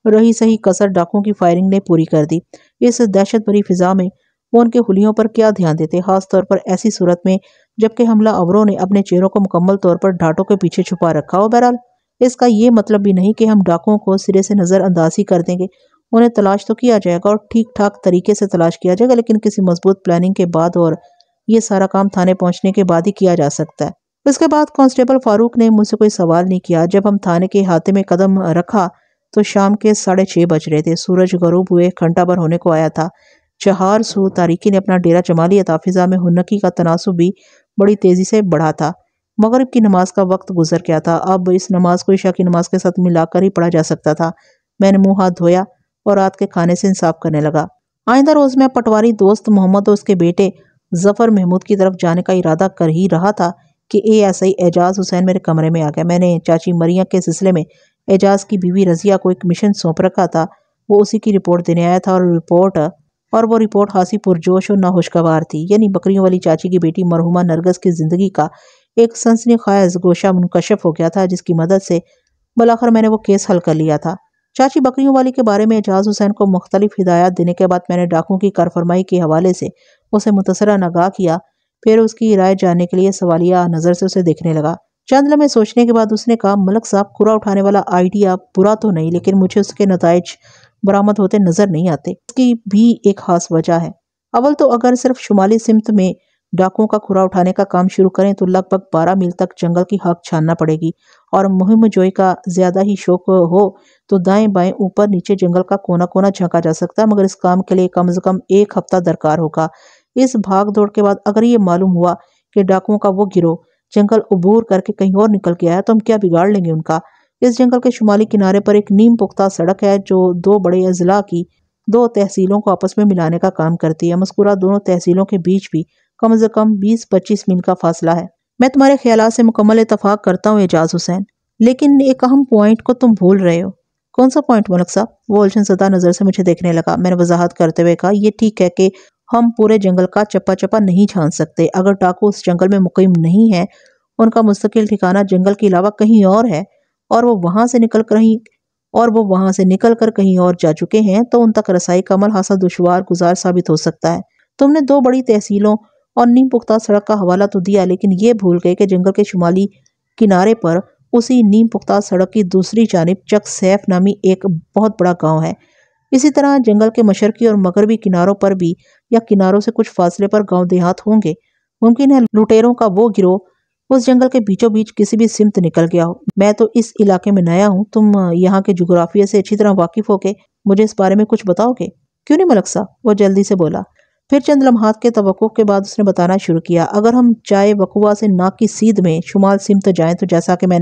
رہی صحیح کسر ڈاکوؤں کی فائرنگ نے پوری کر دی۔ اس دہشت بھری فضا میں وہ ان کے حلیوں پر کیا دھیان دیتے، خاص طور پر ایسی صورت میں جبکہ حملہ آوروں نے اپنے چہروں کو مکمل طور پر ڈھاٹوں کے پیچھے چھپا رکھا ہو۔ بہرحال اس کا یہ مطلب بھی نہیں کہ ہم ڈاکوؤں کو سرے سے نظر انداز ہی کر دیں گے۔ انہیں تلاش تو کیا جائے گا اور ٹھیک ٹھاک طریقے سے تلاش کیا جائے گا، لیکن کسی مضبوط پلاننگ کے بعد، اور یہ سارا کام تھانے پہنچنے کے بعد ہی کیا جا سکتا ہے۔ اس کے بعد کانسٹیبل فاروق نے مجھ سے کوئی سوال نہیں کیا۔ جب ہم تھانے کے احاطے میں قدم رکھا تو شام کے 6:30 بج رہے تھے۔ سورج غروب ہوئے گھنٹہ بھر ہونے کو آیا تھا۔ چہار سو تاریکی نے اپنا ڈیرا جما لیا تھا۔ فضا میں ہنکی کا تناسب بھی بڑی تیزی سے بڑھا تھا۔ مغرب کی نماز کا وقت گزر گیا تھا۔ اب اس نماز کو عشاء کی نماز کے ساتھ ملا کر ہی پڑھا جا سکتا تھا۔ میں نے منہ ہاتھ دھویا اور رات کے کھانے سے انصاف کرنے لگا۔ آئندہ روز میں پٹواری دوست محمد اور اس کے بیٹے ظفر محمود کی طرف جانے کا ارادہ کر ہی رہا تھا کہ ASI اعجاز حسین میرے کمرے میں آ گیا۔ میں نے چاچی مریم کے سلسلے میں اعجاز کی بیوی رضیہ کو ایک مشن سونپ رکھا تھا۔ وہ اسی کی رپورٹ دینے آیا تھا، اور وہ رپورٹ خاصی پرجوش اور ناخوشگوار تھی۔ یعنی بکریوں والی چاچی کی بیٹی مرحومہ نرگس کی زندگی کا ایک سنسنی خیز گوشہ منکشف ہو گیا تھا، جس کی مدد سے بالآخر میں نے وہ کیس حل کر لیا تھا۔ چاچی بکریوں والی کے بارے میں اعجاز حسین کو مختلف ہدایات دینے کے بعد میں نے ڈاکوؤں کی کارفرمائی کے حوالے سے اسے متصرن آگاہ کیا، پھر اس کی رائے جاننے کے لیے سوالیہ نظر سے اسے دیکھنے لگا۔ چند لمحے سوچنے کے بعد اس نے کہا، ملک صاحب کوڑا اٹھانے والا آئیڈیا برا تو نہیں، لیکن مجھے اس کے نتائج برآمد ہوتے نظر نہیں آتے۔ اس کی بھی ایک خاص وجہ ہے۔ اول تو اگر صرف شمالی سمت میں ڈاکوؤں کا کھرا اٹھانے کا کام شروع کریں تو لگ بھگ 12 میل تک جنگل کی خاک چھاننا پڑے گی، اور مہم جوئی کا زیادہ ہی شوق ہو تو دائیں بائیں اوپر نیچے جنگل کا کونا کونا جھانکا جا سکتا ہے، مگر اس کام کے لیے کم از کم 1 ہفتہ درکار ہوگا۔ اس بھاگ دوڑ کے بعد اگر یہ معلوم ہوا کہ ڈاکوؤں کا وہ گروہ جنگل عبور کر کے کہیں اور نکل گیا ہے تو ہم کیا بگاڑ لیں گے ان کا۔ اس جنگل کے شمالی کنارے پر ایک نیم پختہ سڑک ہے جو 2 بڑے اضلاع کی 2 تحصیلوں کو آپس میں ملانے کا کام کرتی ہے۔ مذکورہ دونوں تحصیلوں کے بیچ بھی کم از کم 20-25 میل کا فاصلہ ہے۔ میں تمہارے خیالات سے مکمل اتفاق کرتا ہوں اعجاز حسین، لیکن ایک اہم پوائنٹ کو تم بھول رہے ہو۔ کون سا پوائنٹ ملک صاحب؟ وہ الجھن زدہ نظر سے مجھے دیکھنے لگا۔ میں نے وضاحت کرتے ہوئے کہا، یہ ٹھیک ہے کہ ہم پورے جنگل کا چپا چپا نہیں چھان سکتے۔ اگر ڈاکو اس جنگل میں مقیم نہیں ہے، ان کا مستقل ٹھکانہ جنگل کے علاوہ کہیں اور ہے، اور وہ وہاں سے نکل کر کہیں اور جا چکے ہیں، تو ان تک رسائی کا عمل خاصا دشوار گزار ثابت ہو سکتا ہے۔ تم نے 2 بڑی تحصیلوں اور نیم پختہ سڑک کا حوالہ تو دیا، لیکن یہ بھول گئے کہ جنگل کے شمالی کنارے پر اسی نیم پختہ سڑک کی دوسری جانب چک سیف نامی ایک بہت بڑا گاؤں ہے۔ اسی طرح جنگل کے مشرقی اور مغربی کناروں پر بھی یا کناروں سے کچھ فاصلے پر گاؤں دیہات ہوں گے۔ ممکن ہے لٹیروں کا وہ گروہ اس جنگل کے بیچوں بیچ کسی بھی سمت نکل گیا ہو۔ میں تو اس علاقے میں نیا ہوں، تم یہاں کے جغرافیے سے اچھی طرح واقف ہو کے مجھے اس بارے میں کچھ بتاؤ گے؟ کیوں نہیں ملک صاحب، وہ جلدی سے بولا۔ پھر چند لمحات کے توقف کے بعد اس نے بتانا شروع کیا، اگر ہم چائے وقوع سے ناک کی سیدھ میں شمال سمت جائیں تو جیسا کہ میں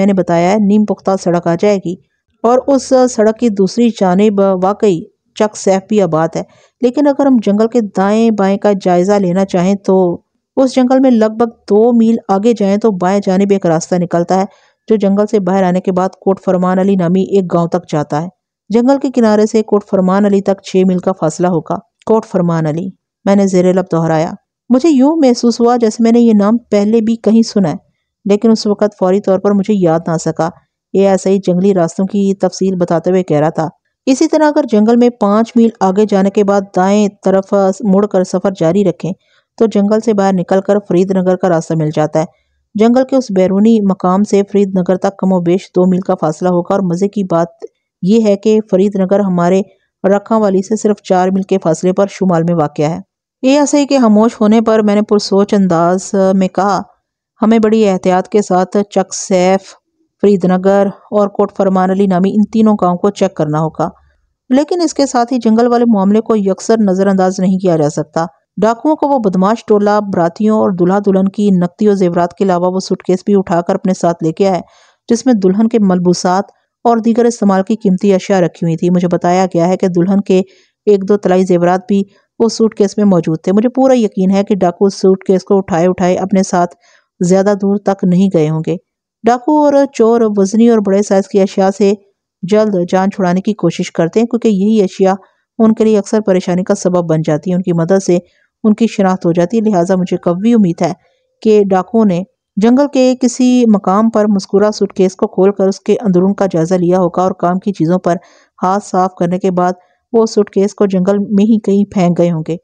نے بتایا ہے نیم پختہ سڑک آ جائے گی، اور اس سڑک کی دوسری جانب واقعی چک سیف بھی آباد ہے۔ لیکن اگر ہم جنگل کے دائیں بائیں کا جائزہ لینا چاہیں تو اس جنگل میں لگ بھگ 2 میل آگے جائیں تو بائیں جانب ایک راستہ نکلتا ہے جو جنگل سے باہر آنے کے بعد کوٹ فرمان علی نامی ایک گاؤں تک جاتا ہے۔ جنگل کے کنارے سے کوٹ فرمان علی تک 6 میل کا فاصلہ ہوگا۔ کوٹ فرمان علی، میں نے زیر لب دہرایا۔ مجھے یوں محسوس ہوا جیسے میں نے یہ نام پہلے بھی کہیں سنا ہے، لیکن اس وقت فوری طور پر مجھے یاد نہ سکا۔ ASI جنگلی راستوں کی تفصیل بتاتے ہوئے کہہ رہا تھا، اسی طرح اگر جنگل میں 5 میل آگے جانے کے بعد دائیں طرف مڑ کر سفر جاری رکھیں تو جنگل سے باہر نکل کر فرید نگر کا راستہ مل جاتا ہے۔ جنگل کے اس بیرونی مقام سے فرید نگر تک کم و بیش 2 میل کا فاصلہ ہوگا، اور مزے کی بات یہ ہے کہ فرید نگر ہمارے رکھاں والی سے صرف 4 میل کے فاصلے پر شمال میں واقع ہے۔ یہ ایسے ہی کہ خاموش ہونے پر میں نے پرسوچ انداز میں کہا، ہمیں بڑی احتیاط کے ساتھ چک سیف، فرید نگر اور کوٹ فرمان علی نامی ان تینوں گاؤں کو چیک کرنا ہوگا، لیکن اس کے ساتھ ہی جنگل والے معاملے کو یکسر نظر انداز نہیں کیا جا سکتا۔ ڈاکوؤں کو وہ بدماش ٹولہ براتیوں اور دلہا دلہن کی نقدی و زیورات کے علاوہ وہ سوٹ کیس بھی اٹھا کر اپنے ساتھ لے کے آئے جس میں دلہن کے ملبوسات اور دیگر استعمال کی قیمتی اشیاء رکھی ہوئی تھی۔ مجھے بتایا گیا ہے کہ دلہن کے 1-2 طلائی زیورات بھی وہ سوٹ کیس میں موجود تھے۔ مجھے پورا یقین ہے کہ ڈاکو اس سوٹ کیس کو اٹھائے اپنے ساتھ زیادہ دور تک نہیں گئے ہوں گے۔ ڈاکو اور چور وزنی اور بڑے سائز کی اشیاء سے جلد جان چھڑانے کی کوشش کرتے ہیں، کیونکہ یہی اشیاء ان کے لیے اکثر پریشانی کا سبب بن جاتی ہیں۔ ان کی مدد سے ان کی شناخت ہو جاتی ہے، لہٰذا مجھے قوی امید ہے کہ ڈاکوؤں نے جنگل کے کسی مقام پر مذکورہ سوٹ کیس کو کھول کر اس کے اندرون کا جائزہ لیا ہوگا، اور کام کی چیزوں پر ہاتھ صاف کرنے کے بعد وہ سوٹ کیس کو جنگل میں ہی کہیں پھینک گئے ہوں گے۔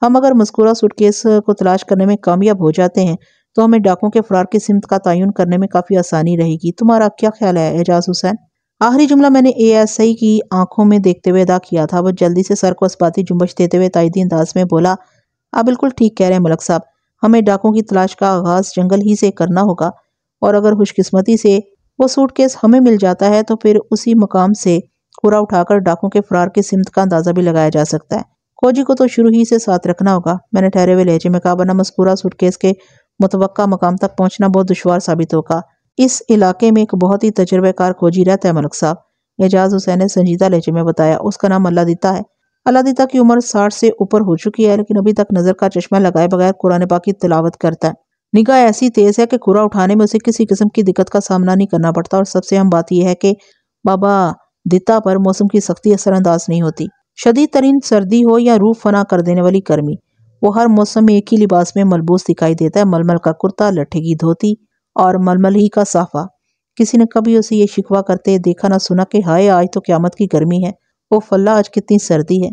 ہم اگر مذکورہ سوٹ کیس کو تلاش کرنے میں کامیاب ہو جاتے ہیں تو ہمیں ڈاکوؤں کے فرار کی سمت کا تعین کرنے میں کافی آسانی رہے گی۔ تمہارا کیا خیال ہے اعجاز حسین؟ آخری جملہ میں نے ASI کی آنکھوں میں دیکھتے ہوئے ادا کیا تھا۔ وہ جلدی سے سر کو اسباتی جنبش دیتے ہوئے تائیدی انداز میں بولا، آپ بالکل ٹھیک کہہ رہے ہیں ملک صاحب، ہمیں ڈاکوؤں کی تلاش کا آغاز جنگل ہی سے کرنا ہوگا، اور اگر خوش قسمتی سے وہ سوٹ کیس ہمیں مل جاتا ہے تو پھر اسی مقام سے کورا اٹھا کر ڈاکوؤں کے فرار کی سمت کا اندازہ بھی لگایا جا سکتا ہے۔ کھوجی کو تو شروع ہی سے ساتھ رکھنا ہوگا، میں نے ٹھہرے ہوئے لہجے میں کہا، ورنہ مذکورہ سوٹ کیس کے متوقع مقام تک پہنچنا بہت دشوار ثابت ہوگا۔ اس علاقے میں ایک بہت ہی تجربہ کار کھوجی رہتا ہے ملک صاحب، اعجاز حسین نے سنجیدہ لہجے میں بتایا۔ اس کا نام اللہ دیتا ہے۔ اللہ دیتا کی عمر 60 سے اوپر ہو چکی ہے، لیکن ابھی تک نظر کا چشمہ لگائے بغیر قرآن پاک کی تلاوت کرتا ہے۔ نگاہ ایسی تیز ہے کہ کورا اٹھانے میں اسے کسی قسم کی دقت کا سامنا نہیں کرنا پڑتا، اور سب سے اہم بات یہ ہے کہ بابا دیتا پر موسم کی سختی اثر انداز نہیں ہوتی۔ شدید ترین سردی ہو یا روح فنا کر دینے والی گرمی، وہ ہر موسم میں ایک ہی لباس میں ملبوس دکھائی دیتا ہے، ململ کا کرتا، لٹھے کی دھوتی اور ململ ہی کا صافہ۔ کسی نے کبھی اسے یہ شکوہ کرتے دیکھا نہ سنا کہ ہائے آج تو قیامت کی گرمی ہے، اوف اللہ آج کتنی سردی ہے۔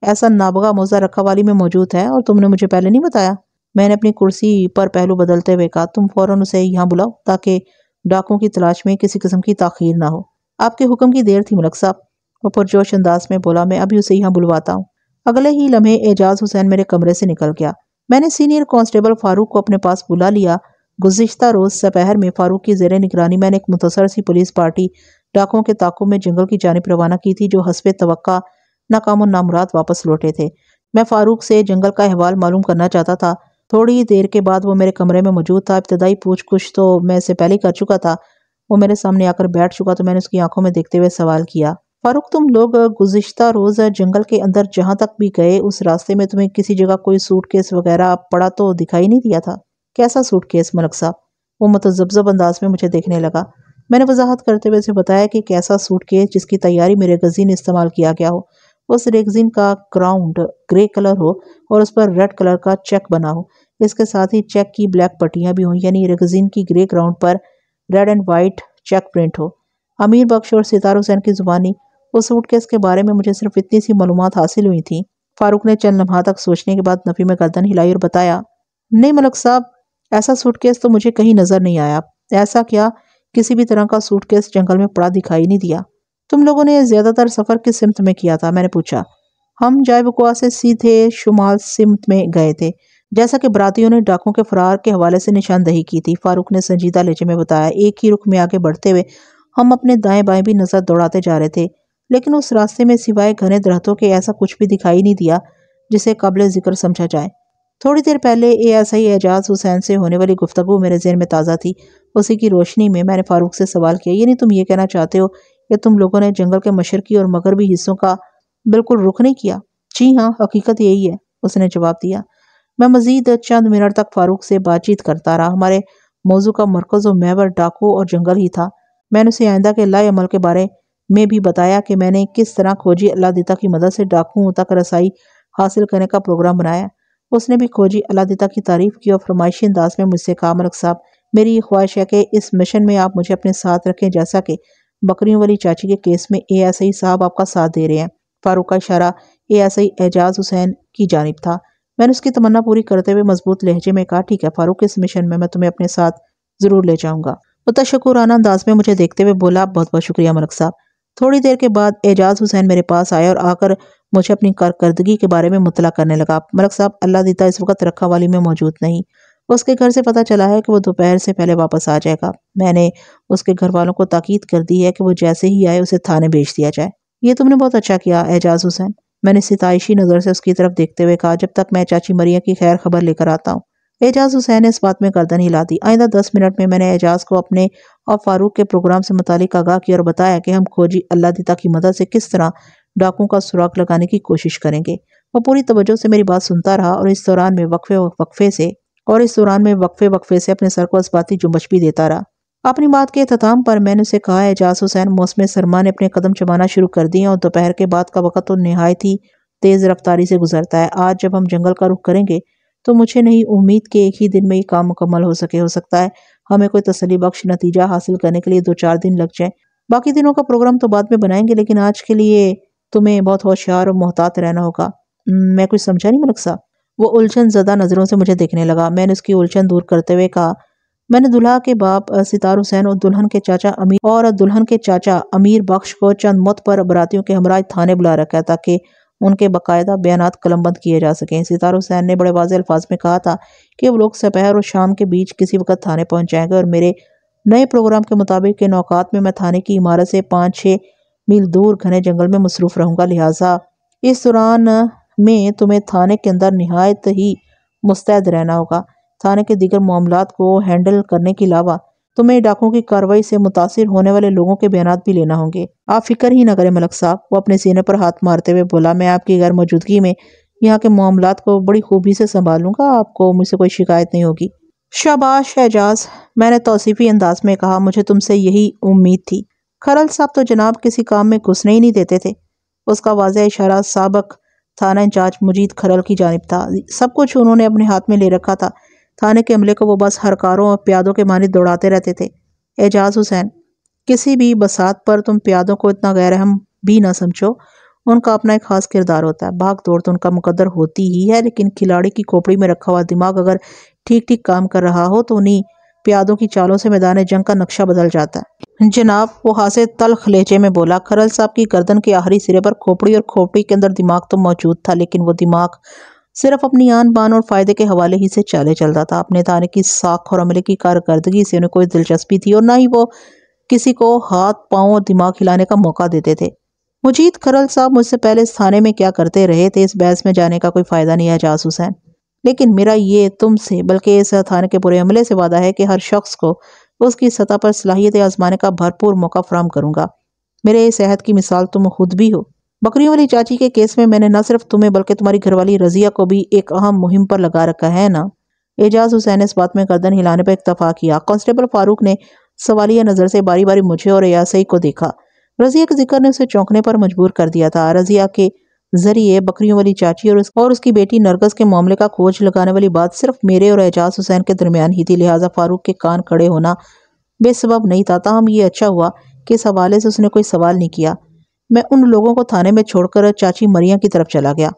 ایسا نابغہ موزہ رکھا والی میں موجود ہے، اور تم نے مجھے پہلے نہیں بتایا؟ میں نے اپنی کرسی پر پہلو بدلتے ہوئے کہا، تم فوراً اسے یہاں بلاؤ تاکہ ڈاکوؤں کی تلاش میں کسی قسم کی تاخیر نہ ہو۔ آپ کے حکم کی دیر تھی ملک صاحب، وہ پرجوش انداز میں بولا، میں ابھی اسے یہاں بلواتا ہوں۔ اگلے ہی لمحے اعجاز حسین میرے کمرے سے نکل گیا۔ میں نے سینئر کانسٹیبل فاروق کو اپنے پاس بلا لیا۔ گزشتہ روز سپہر میں فاروق کی زیر نگرانی میں نے ایک مختصر سی پولیس پارٹی ڈاکوؤں کے تعاقب میں جنگل کی جانب روانہ کی تھی، جو حسب توقع ناکام و نامراد واپس لوٹے تھے۔ میں فاروق سے جنگل کا احوال معلوم کرنا چاہتا تھا۔ تھوڑی دیر کے بعد وہ میرے کمرے میں موجود تھا۔ ابتدائی پوچھ گچھ تو میں اسے پہلے کر چکا تھا۔ وہ میرے سامنے آ کر بیٹھ چکا تو میں نے اس کی آنکھوں میں دیکھتے ہوئے سوال کیا، فاروق تم لوگ گزشتہ روز جنگل کے اندر جہاں تک بھی گئے اس راستے میں تمہیں کسی جگہ کوئی سوٹ کیس وغیرہ پڑا تو دکھائی نہیں دیا تھا؟ کیسا سوٹ کیس ملک صاحب؟ وہ متذبذب انداز میں مجھے دیکھنے لگا۔ میں نے وضاحت کرتے ہوئے اسے بتایا کہ کیسا سوٹ کیس جس کی تیاری میں ریگزین استعمال کیا گیا ہو، اس ریگزین کا گراؤنڈ گرے کلر ہو اور اس پر ریڈ کلر کا چیک بنا ہو، اس کے ساتھ ہی چیک کی بلیک پٹیاں بھی ہوں، یعنی ریگزین کی گرے گراؤنڈ پر red and white check print ہو۔ امیر بخش اور ستار حسین کی زبانی اس سوٹ کیس کے بارے میں مجھے صرف اتنی سی معلومات حاصل ہوئی تھیں۔ فاروق نے چند لمحہ تک سوچنے کے بعد نفی میں گردن ہلائی اور بتایا، نہیں ملک صاحب، ایسا سوٹ کیس تو مجھے کہیں نظر نہیں آیا۔ ایسا کیا کسی بھی طرح کا سوٹ کیس جنگل میں پڑا دکھائی نہیں دیا؟ تم لوگوں نے زیادہ تر سفر کس سمت میں کیا تھا؟ میں نے پوچھا۔ ہم جائے وقوع سے سیدھے شمال سمت میں گئے تھے، جیسا کہ براتیوں نے ڈاکوؤں کے فرار کے حوالے سے نشاندہی کی تھی، فاروق نے سنجیدہ لہجے میں بتایا۔ ایک ہی رخ میں آگے بڑھتے ہوئے ہم اپنے دائیں بائیں بھی نظر دوڑاتے جا رہے تھے، لیکن اس راستے میں سوائے گھنے درختوں کے ایسا کچھ بھی دکھائی نہیں دیا جسے قابل ذکر سمجھا جائے۔ تھوڑی دیر پہلے ASI اعجاز حسین سے ہونے والی گفتگو میرے ذہن میں تازہ تھی۔ اسی کی روشنی میں نے فاروق سے سوال کیا، یعنی تم یہ کہنا چاہتے ہو کہ تم لوگوں نے جنگل کے مشرقی اور مغربی حصوں کا بالکل رخ نہیں کیا؟ جی ہاں، حقیقت یہی ہے، اس نے جواب دیا۔ میں مزید چند منٹ تک فاروق سے بات چیت کرتا رہا۔ ہمارے موضوع کا مرکز و محور ڈاکو اور جنگل ہی تھا۔ میں نے اسے آئندہ کے لائے عمل کے بارے میں بھی بتایا کہ میں نے کس طرح کھوجی اللہ دیتا کی مدد سے ڈاکوؤں تک رسائی حاصل کرنے کا پروگرام بنایا۔ اس نے بھی کھوجی اللہ دیتا کی تعریف کی اور فرمائشی انداز میں مجھ سے کہا، ملک صاحب، میری یہ خواہش ہے کہ اس مشن میں آپ مجھے اپنے ساتھ رکھیں، جیسا کہ بکریوں والی چاچی کے کیس میں ASI صاحب آپ کا ساتھ دے رہے ہیں۔ فاروق کا اشارہ ASI اعجاز حسین کی جانب تھا۔ میں نے اس کی تمنا پوری کرتے ہوئے مضبوط لہجے میں کہا، ٹھیک ہے فاروق، اس مشن میں تمہیں اپنے ساتھ ضرور لے جاؤں گا۔ وہ تشکرانہ انداز میں مجھے دیکھتے ہوئے بولا، بہت بہت شکریہ ملک صاحب۔ تھوڑی دیر کے بعد اعجاز حسین میرے پاس آیا اور آ کر مجھے اپنی کارکردگی کے بارے میں مطلع کرنے لگا۔ ملک صاحب، اللہ دیتا اس وقت رکھا والی میں موجود نہیں۔ اس کے گھر سے پتہ چلا ہے کہ وہ دوپہر سے پہلے واپس آ جائے گا۔ میں نے اس کے گھر والوں کو تاکید کر دی ہے کہ وہ جیسے ہی آئے اسے تھانے بھیج دیا جائے۔ یہ تم نے بہت اچھا کیا اعجاز حسین، میں نے ستائشی نظر سے اس کی طرف دیکھتے ہوئے کہا، جب تک میں چاچی مریم کی خیر خبر لے کر آتا ہوں۔ اعجاز حسین نے اس بات میں گردن ہلا دی۔ آئندہ 10 منٹ میں نے اعجاز کو اپنے اور فاروق کے پروگرام سے متعلق آگاہ کیا اور بتایا کہ ہم کھوجی اللہ دیتا کی مدد سے کس طرح ڈاکوں کا سراغ لگانے کی کوشش کریں گے۔ وہ پوری توجہ سے میری بات سنتا رہا اور اس دوران میں وقفے وقفے سے اپنے سر کو اسباتی جنبش بھی دیتا رہا۔ اپنی بات کے اختتام پر میں نے اسے کہا، اعجاز حسین، موسم سرما نے اپنے قدم جمانا شروع کر دیے اور دوپہر کے بعد کا وقت تو نہایت ہی تیز رفتاری سے گزرتا ہے۔ آج جب ہم جنگل کا رخ کریں گے تو مجھے نہیں امید کہ ایک ہی دن میں یہ کام مکمل ہو سکتا ہے ہمیں کوئی تسلی بخش نتیجہ حاصل کرنے کے لیے 2-4 دن لگ جائیں۔ باقی دنوں کا پروگرام تو بعد میں بنائیں گے، لیکن آج کے لیے تمہیں بہت ہوشیار اور محتاط رہنا ہوگا۔ میں کچھ سمجھا نہیں ملک صاحب۔ وہ الجھن زدہ نظروں سے مجھے دیکھنے لگا۔ میں نے اس کی الجھن دور کرتے ہوئے کہا، میں نے دلہا کے باپ ستار حسین اور دلہن کے چاچا امیر بخش کو چند معتبر براتیوں کے ہمراہ تھانے بلا رکھا ہے تاکہ ان کے باقاعدہ بیانات قلم بند کیے جا سکیں۔ ستار حسین نے بڑے واضح الفاظ میں کہا تھا کہ وہ لوگ سپہر اور شام کے بیچ کسی وقت تھانے پہنچ جائیں گے اور میرے نئے پروگرام کے مطابق ان اوقات میں تھانے کی عمارت سے 5-6 میل دور گھنے جنگل میں مصروف رہوں گا، لہٰذا اس دوران میں تمہیں تھانے کے اندر نہایت ہی مستعد رہنا ہوگا۔ تھانے کے دیگر معاملات کو ہینڈل کرنے کے علاوہ تمہیں ڈاکوں کی کارروائی سے متاثر ہونے والے لوگوں کے بیانات بھی لینا ہوں گے۔ آپ فکر ہی نہ کریں ملک صاحب، وہ اپنے سینے پر ہاتھ مارتے ہوئے بولا، میں آپ کی غیر موجودگی میں یہاں کے معاملات کو بڑی خوبی سے سنبھالوں گا، آپ کو مجھ سے کوئی شکایت نہیں ہوگی۔ شاباش اعجاز، میں نے توصیفی انداز میں کہا، مجھے تم سے یہی امید تھی۔ کھرل صاحب تو جناب کسی کام میں گھسنے ہی نہیں دیتے تھے۔ اس کا واضح اشارہ سابق تھانہ انچارج مجید کھرل کی جانب تھا۔ سب کچھ انہوں نے اپنے ہاتھ میں لے رکھا تھا۔ تھانے کے عملے کو وہ بس ہرکاروں اور پیادوں کے مانند دوڑاتے رہتے تھے۔ اعجاز حسین، کسی بھی بساط پر تم پیادوں کو اتنا غیر اہم بھی نہ سمجھو۔ ان کا اپنا ایک خاص کردار ہوتا ہے۔ بھاگ دوڑ تو ان کا مقدر ہوتی ہی ہے، لیکن کھلاڑی کی کھوپڑی میں رکھا ہوا دماغ اگر ٹھیک کام کر رہا ہو تو انہی پیادوں کی چالوں سے میدان جنگ کا نقشہ بدل جاتا ہے۔ جناب، وہ ہاسے تلخ لہجے میں بولا، کھرل صاحب کی گردن کے آخری سرے پر کھوپڑی اور کھوپڑی کے اندر دماغ تو موجود تھا، لیکن وہ دماغ صرف اپنی آن بان اور فائدے کے حوالے ہی سے چالے چلتا تھا۔ اپنے تھانے کی ساکھ اور عملے کی کارکردگی سے انہیں کوئی دلچسپی تھی اور نہ ہی وہ کسی کو ہاتھ پاؤں اور دماغ ہلانے کا موقع دیتے تھے۔ مجید کھرل صاحب مجھ سے پہلے اس تھانے میں کیا کرتے رہے تھے، اس بحث میں جانے کا کوئی فائدہ نہیں ہے اعجاز حسین، لیکن میرا یہ تم سے بلکہ اس تھانے کے پورے عملے سے وعدہ ہے کہ ہر شخص کو اس کی سطح پر صلاحیت آزمانے کا بھرپور موقع فراہم کروں گا۔ میرے اس عہد کی مثال تم خود بھی ہو۔ بکریوں والی چاچی کے کیس میں نے نہ صرف تمہیں بلکہ تمہاری گھر والی رضیہ کو بھی ایک اہم مہم پر لگا رکھا ہے نا؟ اعجاز حسین نے اس بات میں گردن ہلانے پر اکتفا کیا۔ کانسٹیبل فاروق نے سوالیہ نظر سے باری باری مجھے اور ایاسائی کو دیکھا۔ رضیہ کے ذکر نے اسے چونکنے پر مجبور کر دیا تھا۔ رضیہ کے ذریعے بکریوں والی چاچی اور اس کی بیٹی نرگس کے معاملے کا کھوج لگانے والی بات صرف میرے اور اعجاز حسین کے درمیان ہی تھی، لہٰذا فاروق کے کان کھڑے ہونا بے سبب نہیں تھا۔ تاہم یہ اچھا ہوا کہ اس حوالے سے اس نے کوئی سوال نہیں کیا۔ میں ان لوگوں کو تھانے میں چھوڑ کر چاچی مریم کی طرف چلا گیا۔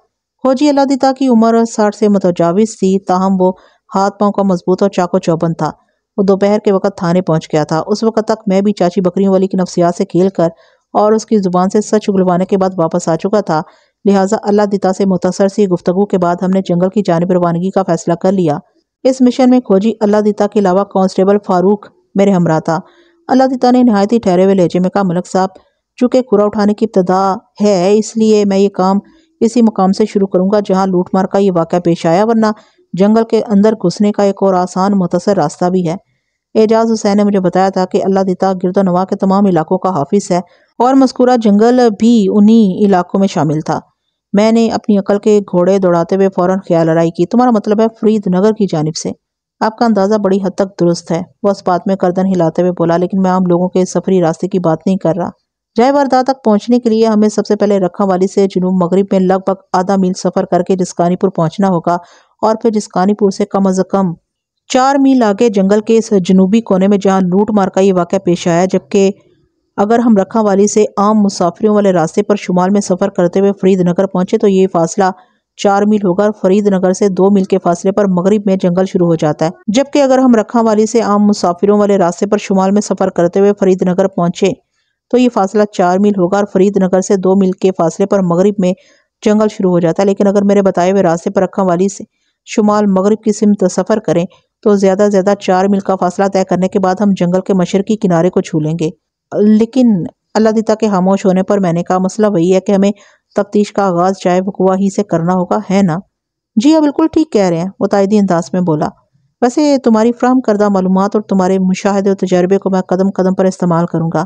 کھوجی اللہ دیتا کی عمر 60 سے متجاوز تھی، تاہم وہ ہاتھ پاؤں کا مضبوط اور چاق و چوبند تھا۔ وہ دوپہر کے وقت تھانے پہنچ گیا تھا۔ اس وقت تک میں بھی چاچی بکریوں والی کی نفسیات سے کھیل کر اور اس کی زبان سے سچ اگلوانے کے بعد واپس آ چکا تھا، لہٰذا اللہ دیتا سے مختصر سی گفتگو کے بعد ہم نے جنگل کی جانب روانگی کا فیصلہ کر لیا۔ اس مشن میں کھوجی اللہ دیتا کے علاوہ کانسٹیبل فاروق میرے ہمراہ تھا۔ اللہ دیتا نے نہایت ہی ٹھہرے ہوئے لہجے میں کہا، ملک صاحب، چونکہ کھرا اٹھانے کی ابتدا ہے اس لیے میں یہ کام اسی مقام سے شروع کروں گا جہاں لوٹ مار کا یہ واقعہ پیش آیا، ورنہ جنگل کے اندر گھسنے کا ایک اور آسان مختصر راستہ بھی ہے۔ اعجاز حسین نے مجھے بتایا تھا کہ اللہ دیتا گرد و نواح کے تمام علاقوں کا حافظ ہے اور مذکورہ جنگل بھی انہی علاقوں میں شامل تھا۔ میں نے اپنی عقل کے گھوڑے دوڑاتے ہوئے فوراً خیال آرائی کی، تمہارا مطلب ہے فرید نگر کی جانب سے؟ آپ کا اندازہ بڑی حد تک درست ہے، وہ اس بات میں گردن ہلاتے ہوئے بولا، لیکن میں عام لوگوں کے سفری راستے کی بات نہیں کر رہا۔ جائے واردات تک پہنچنے کے لیے ہمیں سب سے پہلے رکھا والی سے جنوب مغرب میں لگ بھگ آدھا میل سفر کر کے جسکانی پور پہنچنا ہوگا اور پھر جسکانی پور سے کم از کم 4 میل آگے جنگل کے اس جنوبی کونے میں جہاں لوٹ مار کا یہ واقعہ پیش آیا، جبکہ اگر ہم رکھا والی سے عام مسافروں والے راستے پر شمال میں سفر کرتے ہوئے فرید نگر پہنچے تو یہ فاصلہ 4 میل ہوگا اور فرید نگر سے 2 میل کے فاصلے پر مغرب میں جنگل شروع ہو جاتا ہے، جبکہ اگر ہم رکھا والی سے عام مسافروں والے راستے پر شمال میں سفر کرتے ہوئے فرید نگر پہنچے تو یہ فاصلہ 4 میل ہوگا اور فرید نگر سے 2 میل کے فاصلے پر مغرب میں جنگل شروع ہو جاتا ہے۔ لیکن اگر میرے بتائے ہوئے راستے پر رکھا والی سے شمال مغرب کی سمت سفر کریں تو زیادہ 4 میل کا فاصلہ طے کرنے کے بعد ہم جنگل کے مشرقی کنارے کو چھو لیں گے۔ لیکن اللہ دیتا کے خاموش ہونے پر میں نے کہا مسئلہ وہی ہے کہ ہمیں تفتیش کا آغاز چائے وقوع ہی سے کرنا ہوگا، ہے نا؟ جی ہاں بالکل ٹھیک کہہ رہے ہیں، وہ تائیدی انداز میں بولا۔ ویسے تمہاری فراہم کردہ معلومات اور تمہارے مشاہدے اور تجربے کو میں قدم قدم پر استعمال کروں گا۔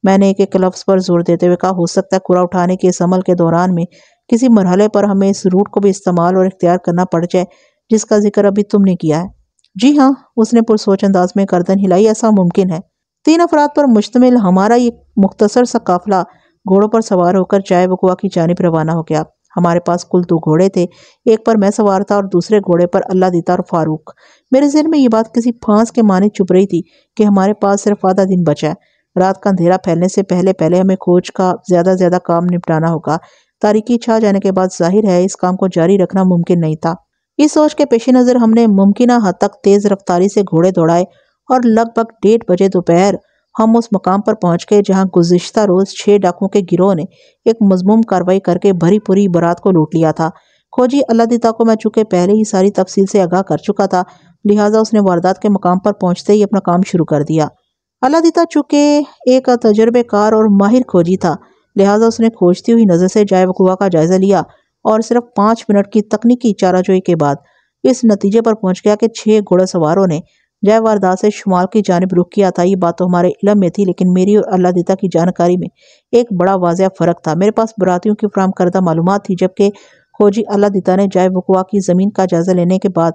میں نے ایک لفظ پر زور دیتے ہوئے کہا ہو سکتا ہے کوڑا اٹھانے کے اس عمل کے دوران میں کسی مرحلے پر ہمیں اس روٹ کو بھی استعمال اور اختیار کرنا پڑ جائے جس کا ذکر ابھی تم نے کیا ہے۔ جی ہاں، اس نے پرسوچ انداز میں گردن ہلائی، ایسا ممکن ہے۔ 3 افراد پر مشتمل ہمارا یہ مختصر سا قافلہ گھوڑوں پر سوار ہو کر چائے وقوع کی جانب روانہ ہو گیا۔ ہمارے پاس کل 2 گھوڑے تھے، ایک پر میں سوار تھا اور دوسرے گھوڑے پر اللہ دیتا اور فاروق۔ میرے ذہن میں یہ بات کسی پھانس کے مانند چپ رہی تھی کہ ہمارے پاس صرف آدھا دن بچا ہے۔ رات کا اندھیرا پھیلنے سے پہلے ہمیں کھوج کا زیادہ کام نپٹانا ہوگا۔ تاریکی چھا جانے کے بعد ظاہر ہے اس کام کو جاری رکھنا ممکن نہیں تھا۔ اس سوچ کے پیش نظر ہم نے ممکنہ حد تک تیز رفتاری سے گھوڑے دوڑائے اور لگ بھگ 1:30 بجے دوپہر ہم اس مقام پر پہنچ گئے جہاں گزشتہ روز 6 ڈاکوؤں کے گروہ نے ایک مذموم کارروائی کر کے بھری پوری بارات کو لوٹ لیا تھا۔ کھوجی اللہ دیتا کو میں چونکہ پہلے ہی ساری تفصیل سے آگاہ کر چکا تھا، لہٰذا اس نے واردات کے مقام پر پہنچتے ہی اپنا کام شروع کر دیا۔ اللہ دیتا چونکہ ایک تجربے کار اور ماہر کھوجی تھا، لہٰذا اس نے کھوجتی ہوئی نظر سے جائے وقوع کا جائزہ لیا اور صرف 5 منٹ کی تکنیکی چارہ جوئی کے بعد اس نتیجے پر پہنچ گیا کہ 6 گھوڑا سواروں نے جائے واردات سے شمال کی جانب رخ کیا تھا۔ یہ بات تو ہمارے علم میں تھی، لیکن میری اور اللہ دیتا کی جانکاری میں ایک بڑا واضح فرق تھا۔ میرے پاس براتیوں کی فراہم کردہ معلومات تھی، جبکہ کھوجی اللہ دیتا نے جائے وقوع کی زمین کا جائزہ لینے کے بعد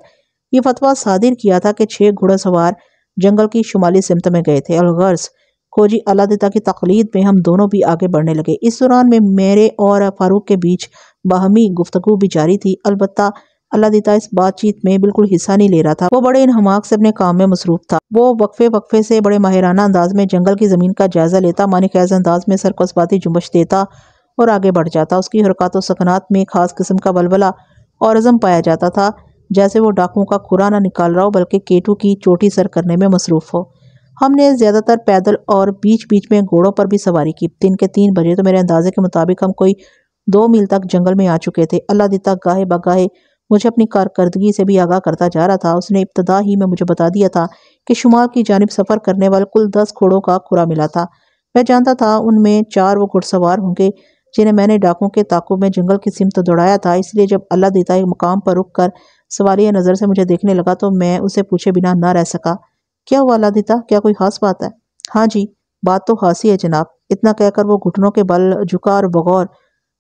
یہ فتویٰ صادر کیا تھا کہ 6 گھوڑا سوار جنگل کی شمالی سمت میں گئے تھے۔ الغرض کھوجی اللہ دیتا کی تقلید میں ہم دونوں بھی آگے بڑھنے لگے۔ اس دوران میں میرے اور فاروق کے بیچ باہمی گفتگو بھی جاری تھی، البتہ اللہ دیتا اس بات چیت میں بالکل حصہ نہیں لے رہا تھا۔ وہ بڑے انہماک سے اپنے کام میں مصروف تھا۔ وہ وقفے سے بڑے ماہرانہ انداز میں جنگل کی زمین کا جائزہ لیتا، معنی خیز انداز میں سر کو اثباتی جنبش دیتا اور آگے بڑھ جاتا۔ اس کی حرکات و سکنات میں خاص قسم کا ولولہ اور عزم پایا جاتا تھا، جیسے وہ ڈاکوؤں کا کھرا نہ نکال رہا ہو بلکہ کیٹو کی چوٹی سر کرنے میں مصروف ہو۔ ہم نے زیادہ تر پیدل اور بیچ میں گھوڑوں پر بھی سواری کی۔ دن کے 3 بجے تو میرے اندازے کے مطابق ہم کوئی 2 میل تک جنگل میں آ چکے تھے۔ اللہ دیتا گاہے بگاہے مجھے اپنی کارکردگی سے بھی آگاہ کرتا جا رہا تھا۔ اس نے ابتدا ہی میں مجھے بتا دیا تھا کہ شمال کی جانب سفر کرنے والے کل 10 گھوڑوں کا کھرا ملا تھا۔ میں جانتا تھا ان میں 4 وہ گھڑ سوار ہوں گے جنہیں میں نے ڈاکوؤں کے تعاقب میں جنگل کی سمت دوڑایا تھا۔ اس لیے جب اللہ دیتا ایک مقام پر رک کر سوالیہ نظر سے مجھے دیکھنے لگا تو میں اسے پوچھے بنا نہ رہ سکا۔ کیا ہوا اللہ دیتا، کیا کوئی خاص بات ہے؟ ہاں جی، بات تو خاصی ہے جناب۔ اتنا کہہ کر وہ گھٹنوں کے بل جھکا اور بغور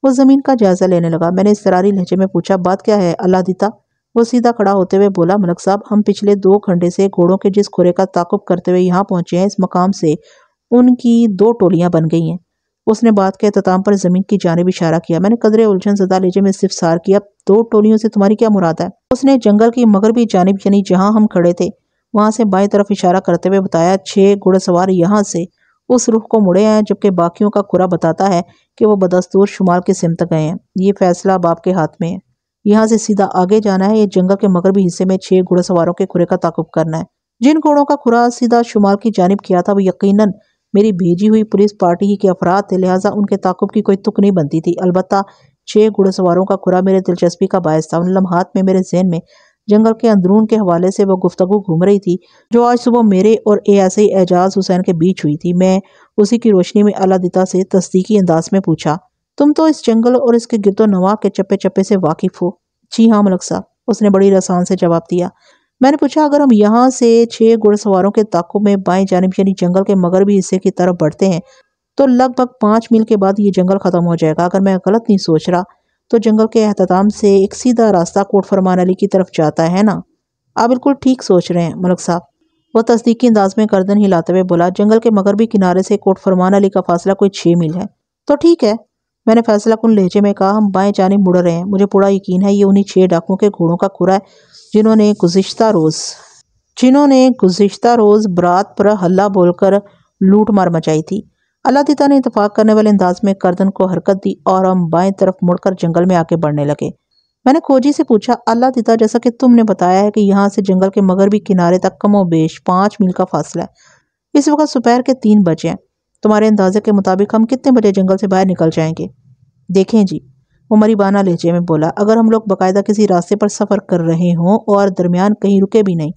وہ زمین کا جائزہ لینے لگا۔ میں نے اضطراری لہجے میں پوچھا بات کیا ہے اللہ دیتا؟ وہ سیدھا کھڑا ہوتے ہوئے بولا ملک صاحب، ہم پچھلے 2 گھنٹے سے گھوڑوں کے جس کھرے کا تعاقب کرتے ہوئے یہاں پہنچے ہیں، اس مقام سے ان کی 2 ٹولیاں بن گئی ہیں۔ اس نے بات کے اختتام پر زمین کی جانب اشارہ کیا۔ میں نے قدرے الجھن زدہ لہجے میں استفسار کیا 2 ٹولیوں سے تمہاری کیا مراد ہے؟ اس نے جنگل کی مغربی جانب یعنی جہاں ہم کھڑے تھے وہاں سے بائیں طرف اشارہ کرتے ہوئے بتایا 6 گھوڑا سوار یہاں سے اس رخ کو مڑے ہیں، جبکہ باقیوں کا کھرا بتاتا ہے کہ وہ بدستور شمال کی سمت گئے ہیں۔ یہ فیصلہ اب آپ کے ہاتھ میں ہے، یہاں سے سیدھا آگے جانا ہے یا جنگل کے مغربی حصے میں 6 گھوڑا سواروں کے کھرے کا تعاقب کرنا ہے۔ جن گھوڑوں کا کھرا سیدھا شمال کی جانب کیا تھا وہ یقیناً میری بھیجی ہوئی پولیس پارٹی ہی کے افراد تھے، لہٰذا ان کے تعاقب کی کوئی تک نہیں بنتی تھی۔ البتہ 6 گھوڑا سواروں کا کھرا میرے دلچسپی کا باعث تھا۔ ان لمحات میں میرے ذہن میں جنگل کے اندرون کے حوالے سے وہ گفتگو گھوم رہی تھی جو آج صبح میرے اور ایسے اعجاز حسین کے بیچ ہوئی تھی۔ میں اسی کی روشنی میں اللہ دیتا سے تصدیقی انداز میں پوچھا تم تو اس جنگل اور اس کے گرد و نواح کے چپے چپے سے واقف ہو؟ جی ہاں ملک صاحب، اس نے بڑی رسان سے جواب دیا۔ میں نے پوچھا اگر ہم یہاں سے 6 گھوڑا سواروں کے تعاقب میں بائیں جانب یعنی جنگل کے مغربی حصے کی طرف بڑھتے ہیں تو لگ بھگ 5 میل کے بعد یہ جنگل ختم ہو جائے گا۔ اگر میں غلط نہیں سوچ رہا تو جنگل کے اختتام سے ایک سیدھا راستہ کوٹ فرمان علی کی طرف جاتا ہے نا؟ آپ بالکل ٹھیک سوچ رہے ہیں ملک صاحب، وہ تصدیقی انداز میں گردن ہلاتے ہوئے بولا۔ جنگل کے مغربی کنارے سے کوٹ فرمان علی کا فاصلہ کوئی 6 میل ہے۔ تو ٹھیک ہے، میں نے فیصلہ کن لہجے میں کہا، ہم بائیں جانب مڑ رہے ہیں۔ مجھے پورا یقین ہے یہ انہی 6 ڈاکوؤں کے گھوڑوں کا کھرا ہے جنہوں نے گزشتہ روز برات پر ہلہ بول کر لوٹ مار مچائی تھی۔ اللہ دیتا نے اتفاق کرنے والے انداز میں گردن کو حرکت دی اور ہم بائیں طرف مڑ کر جنگل میں آگے بڑھنے لگے۔ میں نے کھوجی سے پوچھا، اللہ دیتا، جیسا کہ تم نے بتایا ہے کہ یہاں سے جنگل کے مغربی کنارے تک کم و بیش 5 میل کا فاصلہ ہے۔ اس وقت دوپہر کے 3 بجے ہیں۔ تمہارے اندازے کے مطابق ہم کتنے بجے جنگل سے باہر نکل جائیں گے؟ دیکھیں جی، وہ مریبانہ لہجے میں بولا، اگر ہم لوگ باقاعدہ کسی راستے پر سفر کر رہے ہوں اور درمیان کہیں رکے بھی نہیں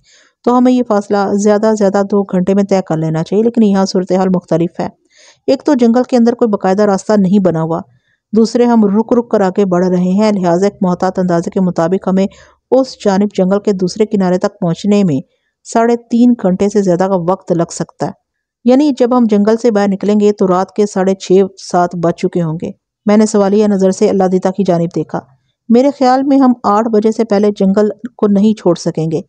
تو ہمیں یہ فاصلہ زیادہ 2 گھنٹے میں طے کر لینا چاہیے، لیکن یہاں صورتحال مختلف ہے۔ ایک تو جنگل کے اندر کوئی باقاعدہ راستہ نہیں بنا ہوا، دوسرے ہم رک رک کر آگے بڑھ رہے ہیں، لہٰذا ایک محتاط اندازے کے مطابق ہمیں اس جانب جنگل کے دوسرے کنارے تک پہنچنے میں 3.5 گھنٹے سے زیادہ کا وقت لگ سکتا ہے۔ یعنی جب ہم جنگل سے باہر نکلیں گے تو رات کے 6:30-7 بج چکے ہوں گے۔ میں نے سوالیہ نظر سے اللہ دیتا کی جانب دیکھا۔ میرے خیال میں ہم 8 بجے سے پہلے جنگل کو نہیں چھوڑ سکیں گے،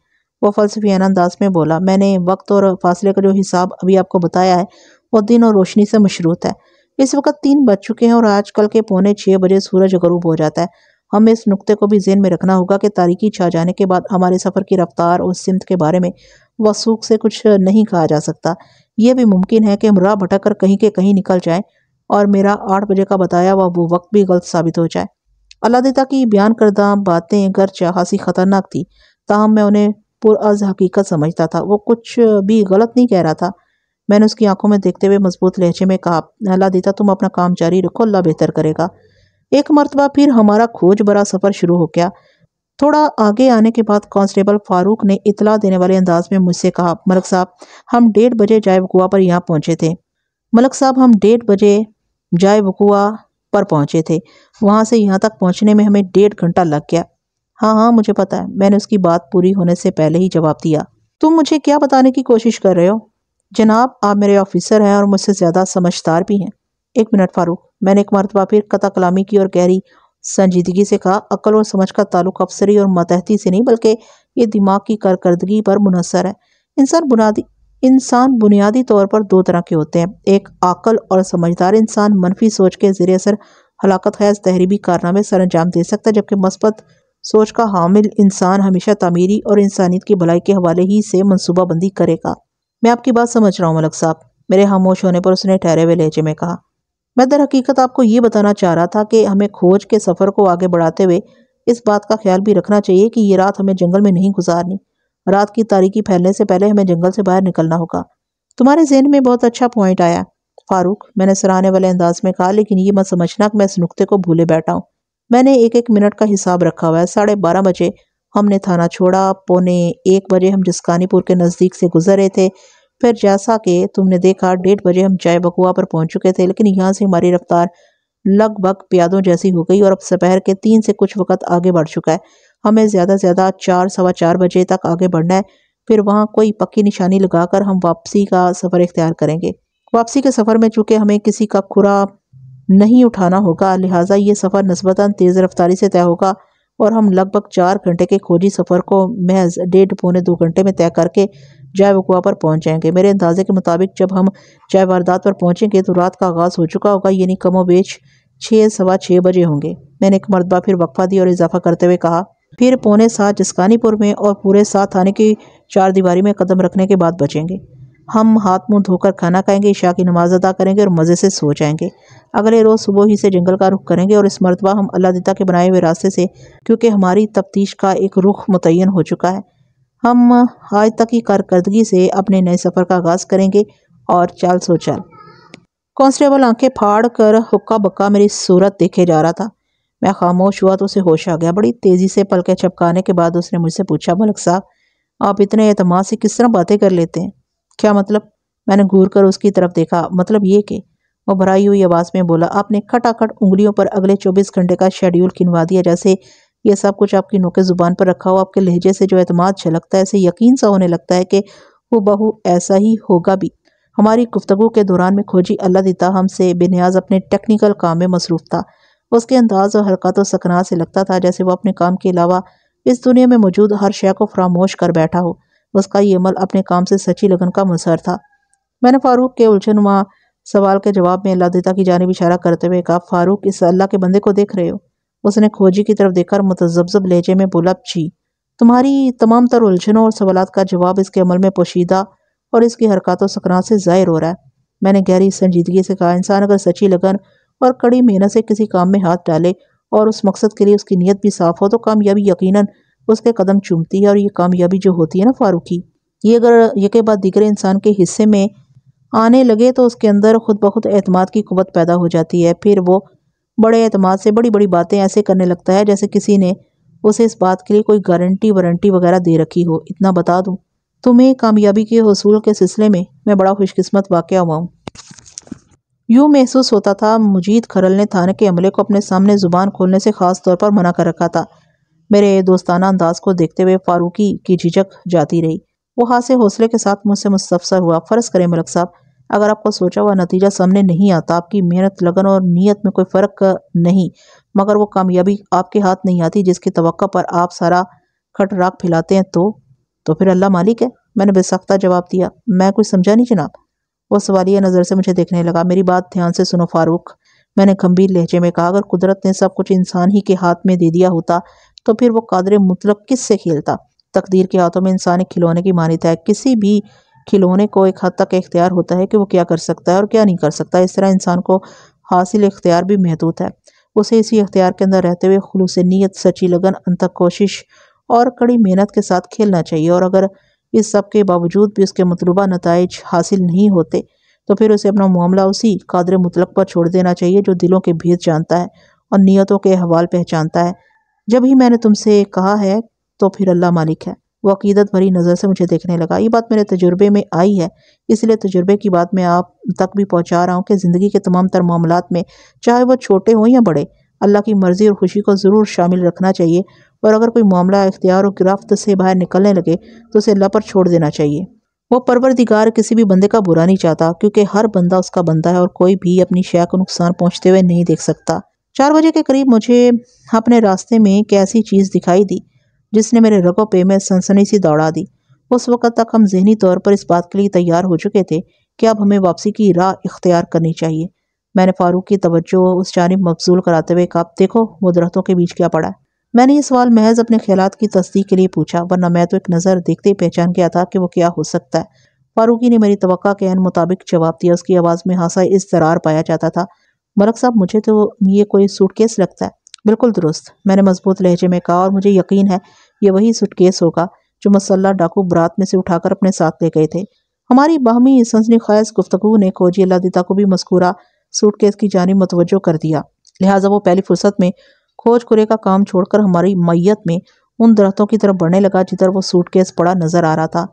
وہ فلسفیانہ انداز میں بولا۔ میں نے وقت اور فاصلے کا جو حساب ابھی آپ کو بتایا ہے وہ دن اور روشنی سے مشروط ہے۔ اس وقت 3 بج چکے ہیں اور آج کل کے 5:45 بجے سورج غروب ہو جاتا ہے۔ ہمیں اس نقطے کو بھی ذہن میں رکھنا ہوگا کہ تاریکی چھا جانے کے بعد ہمارے سفر کی رفتار اور سمت کے بارے میں وثوق سے کچھ نہیں کہا جا سکتا۔ یہ بھی ممکن ہے کہ ہم راہ بھٹک کر کہیں کے کہیں نکل جائیں اور میرا 8 بجے کا بتایا ہوا وہ وقت بھی غلط ثابت ہو جائے۔ اللہ دیتا کی بیان کردہ باتیں گرچہ خاصی خطرناک تھی، تاہم میں انہیں پرعز حقیقت سمجھتا تھا۔ وہ کچھ بھی غلط نہیں کہہ رہا تھا۔ میں نے اس کی آنکھوں میں دیکھتے ہوئے مضبوط لہجے میں کہا، اللہ دیتا، تم اپنا کام جاری رکھو، اللہ بہتر کرے گا۔ ایک مرتبہ پھر ہمارا کھوج برا سفر شروع ہو گیا۔ تھوڑا آگے آنے کے بعد کانسٹیبل فاروق نے اطلاع دینے والے انداز میں مجھ سے کہا، ملک صاحب، ہم 1:30 بجے جائے وقوع پر یہاں پہنچے تھے۔ ملک صاحب، ہم 1:30 بجے جائے وقوع پر پہنچے تھے۔ وہاں سے یہاں تک پہنچنے میں ہمیں 1.5 گھنٹہ لگ گیا۔ ہاں مجھے پتا ہے، میں نے اس کی بات پوری ہونے سے پہلے ہی جواب دیا۔ تم مجھے کیا بتانے کی کوشش کر رہے ہو؟ جناب، آپ میرے آفیسر ہیں اور مجھ سے زیادہ سمجھدار بھی ہیں۔ 1 منٹ فاروق، میں نے ایک مرتبہ پھر قطع کلامی کی اور گہری سنجیدگی سے کہا، عقل اور سمجھ کا تعلق افسری اور ماتحتی سے نہیں بلکہ یہ دماغ کی کارکردگی پر منحصر ہے۔ انسان بنیادی طور پر 2 طرح کے ہوتے ہیں، ایک عاقل اور سمجھدار انسان منفی سوچ کے زیر اثر ہلاکت خیز تحریبی کارنامے سر انجام دے سکتا ہے، جبکہ مثبت سوچ کا حامل انسان ہمیشہ تعمیری اور انسانیت کی بھلائی کے حوالے ہی سے منصوبہ بندی کرے گا۔ میں آپ کی بات سمجھ رہا ہوں ملک صاحب، میرے خاموش ہونے پر اس نے ٹھہرے ہوئے لہجے میں کہا۔ میں در حقیقت آپ کو یہ بتانا چاہ رہا تھا کہ ہمیں کھوج کے سفر کو آگے بڑھاتے ہوئے اس بات کا خیال بھی رکھنا چاہیے کہ یہ رات ہمیں جنگل میں نہیں گزارنی۔ رات کی تاریکی پھیلنے سے پہلے ہمیں جنگل سے باہر نکلنا ہوگا۔ تمہارے ذہن میں بہت اچھا پوائنٹ آیا فاروق، میں نے سراہنے والے انداز میں کہا، لیکن یہ مت سمجھنا کہ میں اس نقطے کو بھولے بیٹھا ہوں۔ میں نے ایک منٹ کا حساب رکھا ہوا ہے۔ 12:30 بجے ہم نے تھانہ چھوڑا، 1:15 بجے ہم جسکانی پور کے نزدیک سے گزر رہے تھے، پھر جیسا کہ تم نے دیکھا 1:30 بجے ہم جائے وقوع پر پہنچ چکے تھے، لیکن یہاں سے ہماری رفتار لگ بھگ پیادوں جیسی ہو گئی اور اب دوپہر کے 3 سے کچھ وقت آگے بڑھ چکا ہے۔ ہمیں زیادہ 4 سوا 4 بجے تک آگے بڑھنا ہے، پھر وہاں کوئی پکی نشانی لگا کر ہم واپسی کا سفر اختیار کریں گے۔ واپسی کے سفر میں چونکہ ہمیں کسی کا کھرا نہیں اٹھانا ہوگا، لہٰذا یہ سفر نسبتاً تیز رفتاری سے طے ہوگا اور ہم لگ بھگ 4 گھنٹے کے کھوجی سفر کو محض 1.5-2 گھنٹے میں طے کر کے جائے وقوع پر پہنچ جائیں گے۔ میرے اندازے کے مطابق جب ہم جائے واردات پر پہنچیں گے تو رات کا آغاز ہو چکا ہوگا، یعنی کم و بیش 6 سوا 6 بجے ہوں گے۔ میں نے ایک مرتبہ پھر وقفہ دیا اور اضافہ کرتے ہوئے کہا، پھر 6:45 جسکانی پور میں اور پورے 7 تھانے کی 4 دیواری میں قدم رکھنے کے بعد بچیں گے۔ ہم ہاتھ منہ دھو کر کھانا کھائیں گے، عشاء کی نماز ادا کریں گے اور مزے سے سو جائیں گے۔ اگلے روز صبح ہی سے جنگل کا رخ کریں گے اور اس مرتبہ ہم اللہ دیتا کے بنائے ہوئے راستے سے، کیونکہ ہماری تفتیش کا ایک رخ متعین ہو چکا ہے، ہم آج تک کی کارکردگی سے اپنے نئے سفر کا آغاز کریں گے اور چال سو چال۔ کانسٹیبل آنکھیں پھاڑ کر حقہ بکا میری صورت دیکھے جا رہا تھا۔ میں خاموش ہوا تو اسے ہوش آ گیا۔ بڑی تیزی سے پلکیں جھپکانے کے بعد اس نے مجھ سے پوچھا، ملک صاحب، آپ اتنے اعتماد سے کس طرح باتیں کر لیتے ہیں؟ کیا مطلب؟ میں نے گھور کر اس کی طرف دیکھا۔ مطلب یہ کہ وہ بھرائی ہوئی آواز میں بولا، آپ نے کھٹ انگلیوں پر اگلے 24 گھنٹے کا شیڈیول گنوا دیا، جیسے یہ سب کچھ آپ کی نوک زبان پر رکھا ہو۔ آپ کے لہجے سے جو اعتماد جھلکتا ہے، اسے یقین سا ہونے لگتا ہے کہ وہ بہو ایسا ہی ہوگا بھی۔ ہماری گفتگو کے دوران میں کھوجی اللہ دیتا ہم سے بے نیاز اپنے ٹیکنیکل کام میں مصروف تھا۔ اس کے انداز اور حرکات و سکنات سے لگتا تھا جیسے وہ اپنے کام کے علاوہ اس دنیا میں موجود ہر شے کو فراموش کر بیٹھا ہو۔ اس کا یہ عمل اپنے کام سے سچی لگن کا مظہر تھا۔ میں نے فاروق کے الجھنما سوال کے جواب میں اللہ دیتا کی جانب اشارہ کرتے ہوئے کہا، فاروق، اس اللہ کے بندے کو دیکھ رہے ہو؟ اس نے کھوجی کی طرف دیکھ کر متذبذب لہجے میں بولا، جی۔ تمہاری تمام تر الجھنوں اور سوالات کا جواب اس کے عمل میں پوشیدہ اور اس کی حرکات و سکنات سے ظاہر ہو رہا ہے۔ میں نے گہری سنجیدگی سے کہا، انسان اگر سچی لگن اور کڑی محنت سے کسی کام میں ہاتھ ڈالے اور اس مقصد کے لیے اس کی نیت بھی صاف ہو تو کامیابی یقیناً اس کے قدم چومتی ہے۔ اور یہ کامیابی جو ہوتی ہے نا فاروقی، یہ اگر یکے بعد دیگرے انسان کے حصے میں آنے لگے تو اس کے اندر خود بخود اعتماد کی قوت پیدا ہو جاتی ہے۔ پھر وہ بڑے اعتماد سے بڑی بڑی باتیں ایسے کرنے لگتا ہے جیسے کسی نے اسے اس بات کے لیے کوئی گارنٹی وارنٹی وغیرہ دے رکھی ہو۔ اتنا بتا دوں تمہیں، کامیابی کے حصول کے سلسلے میں بڑا خوش قسمت واقع ہوا ہوں۔ یوں محسوس ہوتا تھا مجید کھرل نے تھانے کے عملے کو اپنے سامنے زبان کھولنے سے خاص طور پر منع کر رکھا تھا۔ میرے دوستانہ انداز کو دیکھتے ہوئے فاروقی کی جھجک جاتی رہی۔ وہ ہاتھ سے حوصلے کے ساتھ مجھ سے مستفسر ہوا، فرض کریں ملک صاحب، اگر آپ کو سوچا ہوا نتیجہ سامنے نہیں آتا، آپ کی محنت لگن اور نیت میں کوئی فرق نہیں، مگر وہ کامیابی آپ کے ہاتھ نہیں آتی جس کی توقع پر آپ سارا کھٹ راک پھیلاتے ہیں، تو پھر اللہ مالک ہے، میں نے بے سختہ جواب دیا۔ میں کچھ سمجھا نہیں جناب۔ وہ سوالیہ نظر سے مجھے دیکھنے لگا۔ میری بات دھیان سے سنو فاروق، میں نے گمبھیر لہجے میں کہا، اگر قدرت نے سب کچھ انسان ہی کے ہاتھ میں دے دیا ہوتا تو پھر وہ قادر مطلق کس سے کھیلتا؟ تقدیر کے ہاتھوں میں انسان ایک کھلونے کی مانند ہے۔ کسی بھی کھلونے کو ایک حد تک اختیار ہوتا ہے کہ وہ کیا کر سکتا ہے اور کیا نہیں کر سکتا۔ اس طرح انسان کو حاصل اختیار بھی محدود ہے۔ اسے اسی اختیار کے اندر رہتے ہوئے خلوص نیت، سچی لگن، انتھک کوشش اور کڑی محنت کے ساتھ کھیلنا چاہیے، اور اگر اس سب کے باوجود بھی اس کے مطلوبہ نتائج حاصل نہیں ہوتے تو پھر اسے اپنا معاملہ اسی قادر مطلق پر چھوڑ دینا چاہیے جو دلوں کے بھید جانتا ہے اور نیتوں کے احوال پہچانتا ہے۔ جب ہی میں نے تم سے کہا ہے تو پھر اللہ مالک ہے۔ وہ عقیدت بھری نظر سے مجھے دیکھنے لگا۔ یہ بات میرے تجربے میں آئی ہے، اس لیے تجربے کی بات میں آپ تک بھی پہنچا رہا ہوں کہ زندگی کے تمام تر معاملات میں، چاہے وہ چھوٹے ہوں یا بڑے، اللہ کی مرضی اور خوشی کو ضرور شامل رکھنا چاہیے، اور اگر کوئی معاملہ اختیار و گرفت سے باہر نکلنے لگے تو اسے اللہ پر چھوڑ دینا چاہیے۔ وہ پروردگار کسی بھی بندے کا برا نہیں چاہتا، کیونکہ ہر بندہ اس کا بندہ ہے اور کوئی بھی اپنی شے کو نقصان پہنچتے ہوئے نہیں دیکھ سکتا۔ 4 بجے کے قریب مجھے اپنے راستے میں ایک ایسی چیز دکھائی دی جس نے میرے رگوں پہ میں سنسنی سی دوڑا دی۔ اس وقت تک ہم ذہنی طور پر اس بات کے لیے تیار ہو چکے تھے کہ اب ہمیں واپسی کی راہ اختیار کرنی چاہیے۔ میں نے فاروق کی توجہ اس جانب مبذول کراتے ہوئے کہا، دیکھو وہ درختوں کے بیچ کیا پڑا ہے۔ میں نے یہ سوال محض اپنے خیالات کی تصدیق کے لیے پوچھا، ورنہ میں تو ایک نظر دیکھتے ہی پہچان گیا تھا کہ وہ کیا ہو سکتا ہے۔ فاروقی نے میری توقع کے عین مطابق جواب دیا۔ اس کی آواز میں خاصا اضطرار پایا جاتا تھا۔ ملک صاحب، مجھے تو یہ کوئی سوٹ کیس لگتا ہے۔ بالکل درست، میں نے مضبوط لہجے میں کہا، اور مجھے یقین ہے یہ وہی سوٹ کیس ہوگا جو مسلح ڈاکو برات میں سے اٹھا کر اپنے ساتھ لے گئے تھے۔ ہماری باہمی سنسنی خیز گفتگو نے کھوجی اللہ دیتا کو بھی مذکورہ سوٹ کیس کی جانب متوجہ کر دیا، لہٰذا وہ پہلی فرصت میں کھوج کرے کا کام چھوڑ کر ہماری معیت میں ان درختوں کی طرف بڑھنے لگا جدھر وہ سوٹ کیس پڑا نظر آ رہا تھا۔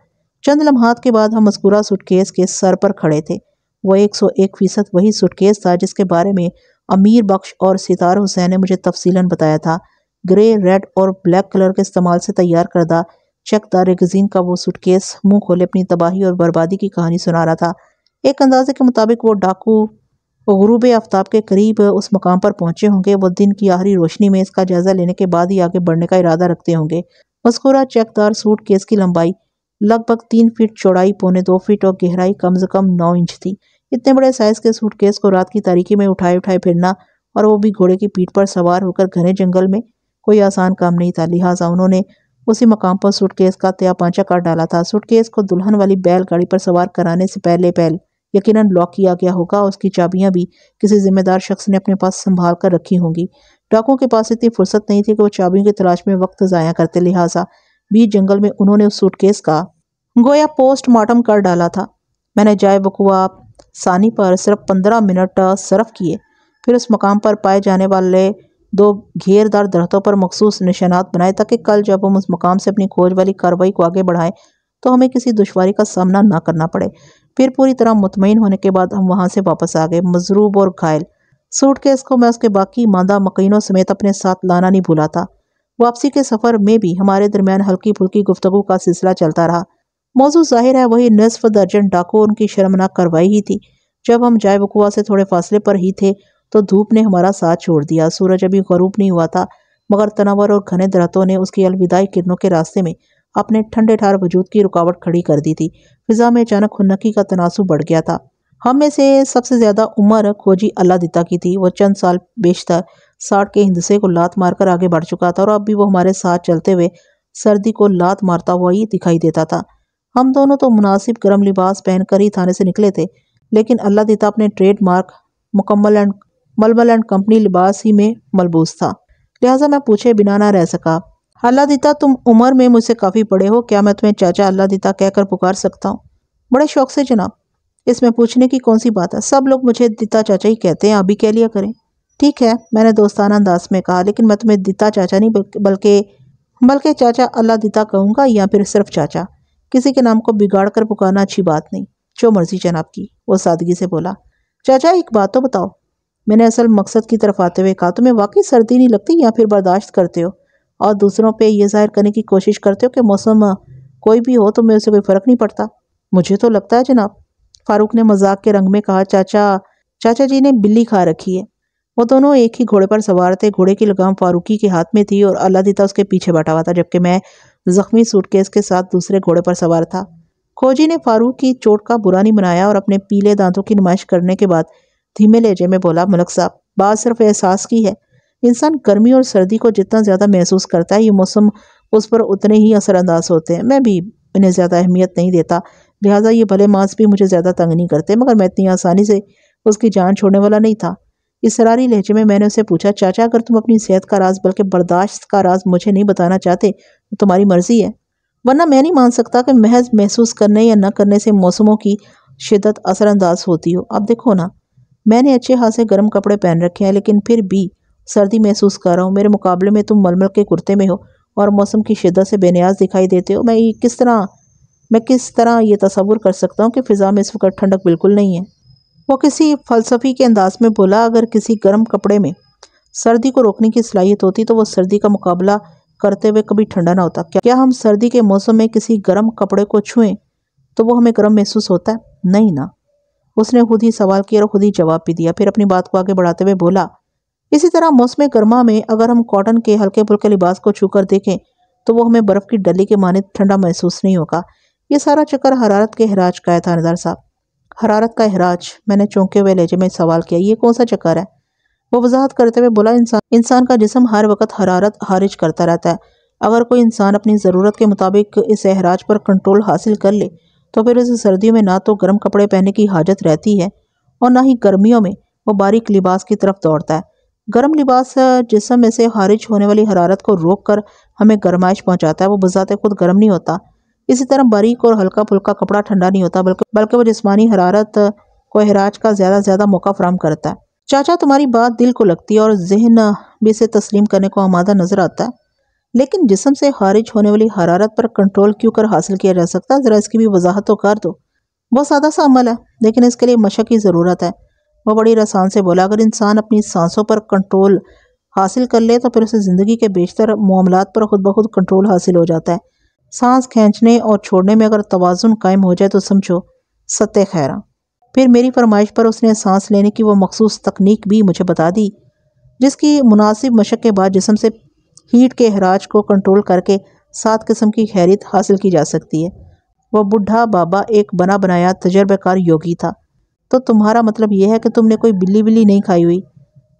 چند لمحات کے بعد ہم مذکورہ سوٹ کیس کے سر پر کھڑے تھے۔ وہ 101% وہی سوٹ کیس تھا جس کے بارے میں امیر بخش اور ستار حسین نے مجھے تفصیلاً بتایا تھا۔ گرے، ریڈ اور بلیک کلر کے استعمال سے تیار کردہ چیک دار ریگزین کا وہ سوٹ کیس منہ کھولے اپنی تباہی اور بربادی کی کہانی سنا رہا تھا۔ ایک اندازے کے مطابق وہ ڈاکو غروب آفتاب کے قریب اس مقام پر پہنچے ہوں گے۔ وہ دن کی آخری روشنی میں اس کا جائزہ لینے کے بعد ہی آگے بڑھنے کا ارادہ رکھتے ہوں گے۔ مذکورہ چیک دار سوٹ کیس کی لمبائی لگ بھگ 3 فٹ، چوڑائی 1.25 فٹ اور گہرائی کم از کم 9 انچ تھی۔ اتنے بڑے سائز کے سوٹ کیس کو رات کی تاریکی میں اٹھائے پھرنا، اور وہ بھی گھوڑے کی پیٹھ پر سوار ہو کر گھنے جنگل میں، کوئی آسان کام نہیں تھا، لہٰذا انہوں نے اسی مقام پر سوٹ کیس کا تیا پانچہ کاٹ ڈالا تھا۔ سوٹ کیس کو دلہن والی بیل گاڑی پر سوار کرانے سے پہلے یقیناً لاک کیا گیا ہوگا، اور اس کی چابیاں بھی کسی ذمہ دار شخص نے اپنے پاس سنبھال کر رکھی ہوں گی۔ ڈاکوؤں کے پاس اتنی فرصت نہیں تھی کہ وہ چابیوں کی تلاش میں وقت ضائع کرتے، لہٰذا بیچ جنگل میں انہوں نے اس سوٹ کیس کا گویا پوسٹ مارٹم کر ڈالا تھا۔ میں نے جائے وقوع ثانی پر صرف 15 منٹ صرف کیے، پھر اس مقام پر پائے جانے والے 2 گھیردار درختوں پر مخصوص نشانات بنائے تاکہ کل جب ہم اس مقام سے اپنی کھوج والی کارروائی کو آگے بڑھائیں تو ہمیں کسی دشواری کا سامنا نہ کرنا پڑے۔ پھر پوری طرح مطمئن ہونے کے بعد ہم وہاں سے واپس آ گئے، مضروب اور گھائل۔ سوٹ کیس کو میں اس کے باقی ماندہ مکینوں سمیت اپنے ساتھ لانا نہیں بھولا تھا۔ واپسی کے سفر میں بھی ہمارے درمیان ہلکی پھلکی گفتگو کا سلسلہ چلتا رہا۔ موضوع ظاہر ہے وہی نصف درجن ڈاکو ان کی شرمناک کارروائی ہی تھی۔ جب ہم جائے وقوع سے تھوڑے فاصلے پر ہی تھے تو دھوپ نے ہمارا ساتھ چھوڑ دیا۔ سورج ابھی غروب نہیں ہوا تھا، مگر تنور اور گھنے درختوں نے اس کی الوداعی کرنوں کے راستے میں اپنے ٹھنڈے ٹھار وجود کی رکاوٹ کھڑی کر دی تھی۔ فضا میں اچانک خنکی کا تناسب بڑھ گیا تھا۔ ہم میں سے سب سے زیادہ عمر کھوجی اللہ دیتا کی تھی۔ وہ چند سال بیشتر 60 کے ہندسے کو لات مار کر آگے بڑھ چکا تھا، اور اب بھی وہ ہمارے ساتھ چلتے ہوئے سردی کو لات مارتا ہوا ہی دکھائی دیتا تھا۔ ہم دونوں تو مناسب گرم لباس پہن کر ہی تھانے سے نکلے تھے، لیکن اللہ دیتا اپنے ٹریڈ مارک ململ اینڈ کمپنی لباس ہی میں ملبوس تھا، لہٰذا میں پوچھے بنا نہ رہ سکا، اللہ دیتا تم عمر میں مجھ سے کافی بڑے ہو، کیا میں تمہیں چاچا اللہ دیتا کہہ کر پکار سکتا ہوں؟ بڑے شوق سے جناب، اس میں پوچھنے کی کون سی بات ہے، سب لوگ مجھے دیتا چاچا ہی کہتے ہیں، آپ بھی کہہ لیا کریں۔ ٹھیک ہے، میں نے دوستانہ انداز میں کہا، لیکن میں تمہیں دیتا چاچا نہیں بلکہ چاچا اللہ دیتا کہوں گا، یا پھر صرف چاچا۔ کسی کے نام کو بگاڑ کر پکارنا اچھی بات نہیں۔ جو مرضی جناب کی، وہ سادگی سے بولا۔ چاچا ایک بات تو بتاؤ، میں نے اصل مقصد کی طرف آتے ہوئے کہا، تمہیں واقعی سردی نہیں لگتی یا پھر برداشت کرتے ہو اور دوسروں پہ یہ ظاہر کرنے کی کوشش کرتے ہو کہ موسم کوئی بھی ہو تمہیں اسے کوئی فرق نہیں پڑتا؟ مجھے تو لگتا ہے جناب، فاروق نے مذاق کے رنگ میں کہا، چاچا جی نے بلی کھا رکھی ہے۔ وہ دونوں ایک ہی گھوڑے پر سوار تھے، گھوڑے کی لگام فاروقی کے ہاتھ میں تھی اور اللہ دیتا اس کے پیچھے بیٹھا ہوا تھا، جبکہ میں زخمی سوٹ کیس کے ساتھ دوسرے گھوڑے پر سوار تھا۔ کھوجی نے فاروق کی چوٹ کا برا نہیں منایا اور اپنے پیلے دانتوں کی نمائش کرنے کے بعد دھیمے لہجے میں بولا، ملک صاحب، بات صرف احساس کی ہے۔ انسان گرمی اور سردی کو جتنا زیادہ محسوس کرتا ہے، یہ موسم اس پر اتنے ہی اثر انداز ہوتے ہیں۔ میں بھی انہیں زیادہ اہمیت نہیں دیتا، لہٰذا یہ بھلے ماس بھی مجھے زیادہ تنگ نہیں کرتے، مگر میں اتنی آسانی سے اس کی جان چھوڑنے والا نہیں تھا۔ اصراری لہجے میں نے اسے پوچھا، چاچا اگر تم اپنی صحت کا راز بلکہ برداشت کا راز مجھے نہیں بتانا چاہتے تو تمہاری مرضی ہے، ورنہ میں نہیں مان سکتا کہ محض محسوس کرنے یا نہ کرنے سے موسموں کی شدت اثر انداز ہوتی ہو۔ اب دیکھو نا، میں نے اچھے خاصے گرم کپڑے پہن رکھے ہیں، لیکن پھر بھی سردی محسوس کر رہا ہوں۔ میرے مقابلے میں تم ململ کے کرتے میں ہو اور موسم کی شدت سے بے نیاز دکھائی دیتے ہو۔ میں کس طرح یہ تصور کر سکتا ہوں کہ فضا میں اس وقت ٹھنڈک بالکل نہیں ہے؟ وہ کسی فلسفی کے انداز میں بولا، اگر کسی گرم کپڑے میں سردی کو روکنے کی صلاحیت ہوتی تو وہ سردی کا مقابلہ کرتے ہوئے کبھی ٹھنڈا نہ ہوتا۔ کیا ہم سردی کے موسم میں کسی گرم کپڑے کو چھوئیں تو وہ ہمیں گرم محسوس ہوتا ہے؟ نہیں نا۔ اس نے خود ہی سوال کیا اور خود ہی جواب بھی دیا، پھر اپنی بات کو آگے بڑھاتے ہوئے بولا، اسی طرح موسم گرما میں اگر ہم کاٹن کے ہلکے پھلکے لباس کو چھو کر دیکھیں تو وہ ہمیں برف کی ڈلی کے مانند ٹھنڈا محسوس نہیں ہوگا۔ یہ سارا چکر حرارت کے احراج کا ہے تھانیدار صاحب۔ حرارت کا احراج؟ میں نے چونکے ہوئے لہجے میں سوال کیا، یہ کون سا چکر ہے؟ وہ وضاحت کرتے ہوئے بولا، انسان کا جسم ہر وقت حرارت خارج کرتا رہتا ہے۔ اگر کوئی انسان اپنی ضرورت کے مطابق اس احراج پر کنٹرول حاصل کر لے تو پھر اسے سردیوں میں نہ تو گرم کپڑے پہننے کی حاجت رہتی ہے اور نہ ہی گرمیوں میں وہ باریک لباس کی طرف دوڑتا ہے۔ گرم لباس جسم میں سے خارج ہونے والی حرارت کو روک کر ہمیں گرمائش پہنچاتا ہے، وہ بذات خود گرم نہیں ہوتا۔ اسی طرح باریک اور ہلکا پھلکا کپڑا ٹھنڈا نہیں ہوتا، بلکہ وہ جسمانی حرارت کو احراج کا زیادہ موقع فراہم کرتا ہے۔ چاچا تمہاری بات دل کو لگتی ہے اور ذہن بھی اسے تسلیم کرنے کو آمادہ نظر آتا ہے، لیکن جسم سے خارج ہونے والی حرارت پر کنٹرول کیوں کر حاصل کیا جا سکتا ہے؟ ذرا اس کی بھی وضاحت تو کر دو۔ بہت سادہ سا عمل ہے، لیکن اس کے لیے مشق کی ضرورت ہے۔ وہ بڑی رسان سے بولا، اگر انسان اپنی سانسوں پر کنٹرول حاصل کر لے تو پھر اسے زندگی کے بیشتر معاملات پر خود بخود کنٹرول حاصل ہو جاتا ہے۔ سانس کھینچنے اور چھوڑنے میں اگر توازن قائم ہو جائے تو سمجھو ستہ خیرہ۔ پھر میری فرمائش پر اس نے سانس لینے کی وہ مخصوص تکنیک بھی مجھے بتا دی جس کی مناسب مشق کے بعد جسم سے ہیٹ کے احراج کو کنٹرول کر کے 7 قسم کی خیریت حاصل کی جا سکتی ہے۔ وہ بڈھا بابا ایک بنا بنایا تجربہ کار یوگی تھا۔ تو تمہارا مطلب یہ ہے کہ تم نے کوئی بلی نہیں کھائی ہوئی؟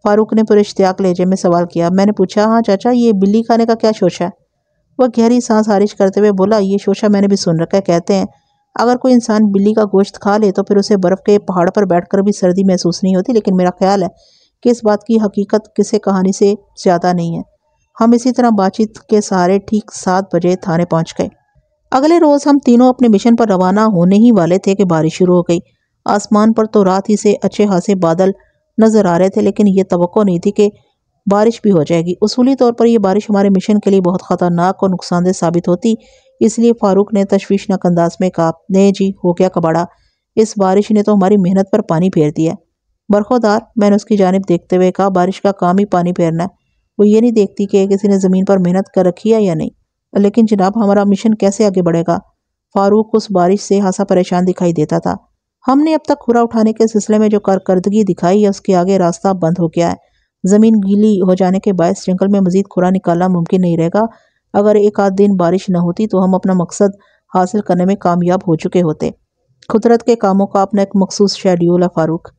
فاروق نے پورے اشتیاق لہجے میں سوال کیا۔ میں نے پوچھا، ہاں چاچا، یہ بلی کھانے کا کیا شوشہ ہے؟ وہ گہری سانس خارج کرتے ہوئے بولا، یہ شوشہ میں نے بھی سن رکھا ہے، کہتے ہیں اگر کوئی انسان بلی کا گوشت کھا لے تو پھر اسے برف کے پہاڑ پر بیٹھ کر بھی سردی محسوس نہیں ہوتی، لیکن میرا خیال ہے کہ اس بات کی حقیقت کسی کہانی سے زیادہ نہیں ہے۔ ہم اسی طرح بات چیت کے سہارے ٹھیک 7 بجے تھانے پہنچ گئے۔ اگلے روز ہم تینوں اپنے مشن پر روانہ ہونے ہی والے تھے کہ بارش شروع ہو گئی۔ آسمان پر تو رات ہی سے اچھے خاصے بادل نظر آ رہے تھے، لیکن یہ توقع نہیں تھی کہ بارش بھی ہو جائے گی۔ اصولی طور پر یہ بارش ہمارے مشن کے لیے بہت خطرناک اور نقصان دہ ثابت ہوتی، اس لیے فاروق نے تشویشناک انداز میں کہا، نہیں جی، ہو گیا کباڑا، اس بارش نے تو ہماری محنت پر پانی پھیر دیا ہے۔ برخودار، میں نے اس کی جانب دیکھتے ہوئے کہا، بارش کا کام ہی پانی پھیرنا ہے، وہ یہ نہیں دیکھتی کہ کسی نے زمین پر محنت کر رکھی ہے یا نہیں۔ لیکن جناب، ہمارا مشن کیسے آگے بڑھے گا؟ فاروق اس بارش سے خاصا پریشان دکھائی دیتا تھا۔ ہم نے اب تک کھرا اٹھانے کے سلسلے میں جو کارکردگی دکھائی ہے اس کے آگے راستہ بند ہو گیا ہے۔ زمین گیلی ہو جانے کے باعث جنگل میں مزید کھرا نکالنا ممکن نہیں رہے گا۔ اگر ایک آدھ دن بارش نہ ہوتی تو ہم اپنا مقصد حاصل کرنے میں کامیاب ہو چکے ہوتے۔ قدرت کے کاموں کا اپنا ایک مخصوص شیڈیول ہے فاروق۔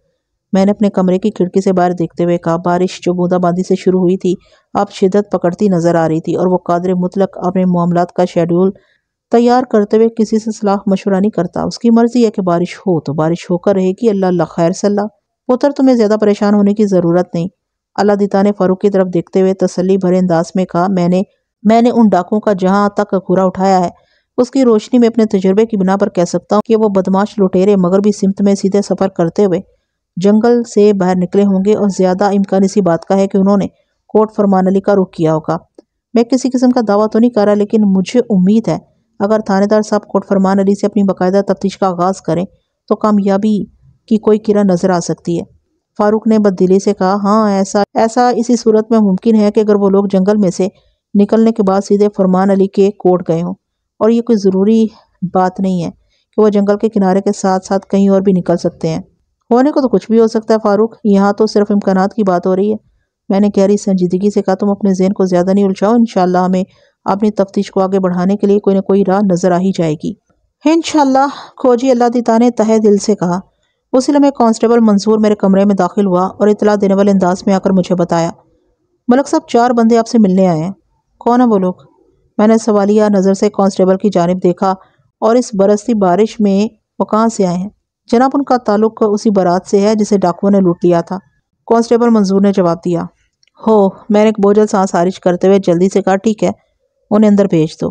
میں نے اپنے کمرے کی کھڑکی سے باہر دیکھتے ہوئے کہا، بارش جو بوندا باندی سے شروع ہوئی تھی اب شدت پکڑتی نظر آ رہی تھی اور وہ قادر مطلق اپنے معاملات کا شیڈیول تیار کرتے ہوئے کسی سے صلاح مشورہ نہیں کرتا۔ اس کی مرضی ہے کہ بارش ہو تو بارش ہو کر رہے گی، اللہ اللہ خیر سے اللہ۔ پتر تمہیں زیادہ پریشان ہونے کی ضرورت نہیں۔ اللہ دیتا نے فاروق کی طرف دیکھتے ہوئے تسلی بھرے انداز میں کہا، میں نے ان ڈاکوں کا جہاں تک کھورا اٹھایا ہے اس کی روشنی میں اپنے تجربے کی بنا پر کہہ سکتا ہوں کہ وہ بدماش لٹیرے مغربی سمت میں سیدھے سفر کرتے ہوئے جنگل سے باہر نکلے ہوں گے، اور زیادہ امکان اسی بات کا ہے کہ انہوں نے کوٹ فرمان علی کا رخ کیا ہوگا۔ میں کسی قسم کا دعویٰ تو نہیں کر رہا، لیکن مجھے امید ہے اگر تھانے دار صاحب کوٹ فرمان علی سے اپنی باقاعدہ تفتیش کا آغاز کریں تو کامیابی کی کوئی کرن نظر آ سکتی ہے۔ فاروق نے بددلی سے کہا، ہاں ایسا اسی صورت میں ممکن ہے کہ اگر وہ لوگ جنگل میں سے نکلنے کے بعد سیدھے فرمان علی کے کوٹ گئے ہوں، اور یہ کوئی ضروری بات نہیں ہے کہ وہ جنگل کے کنارے کے ساتھ ساتھ کہیں اور بھی نکل سکتے ہیں۔ ہونے کو تو کچھ بھی ہو سکتا ہے فاروق، یہاں تو صرف امکانات کی بات ہو رہی ہے۔ میں نے گہری سنجیدگی سے کہا، تم اپنے ذہن کو زیادہ نہیں الجھاؤ، انشاءاللہ ہمیں اپنی تفتیش کو آگے بڑھانے کے لیے کوئی نہ کوئی راہ نظر آ ہی جائے گی۔ انشاءاللہ، کھوجی اللہ دیتا نے تہہ دل سے کہا۔ اسی لمحے کانسٹیبل منظور میرے کمرے میں داخل ہوا اور اطلاع دینے والے انداز میں آ کر مجھے بتایا، ملک صاحب 4 بندے آپ سے ملنے آئے ہیں۔ کون ہیں وہ لوگ؟ میں نے سوالیہ نظر سے کانسٹیبل کی جانب دیکھا، اور اس برستی بارش میں وہ کہاں سے آئے ہیں؟ جناب، ان کا تعلق اسی بارات سے ہے جسے ڈاکوؤں نے لوٹ لیا تھا، کانسٹیبل منظور نے جواب دیا۔ ہو، میں نے ایک بوجھل سانس خارج کرتے ہوئے جلدی سے کہا، ٹھیک ہے، انہیں اندر بھیج دو۔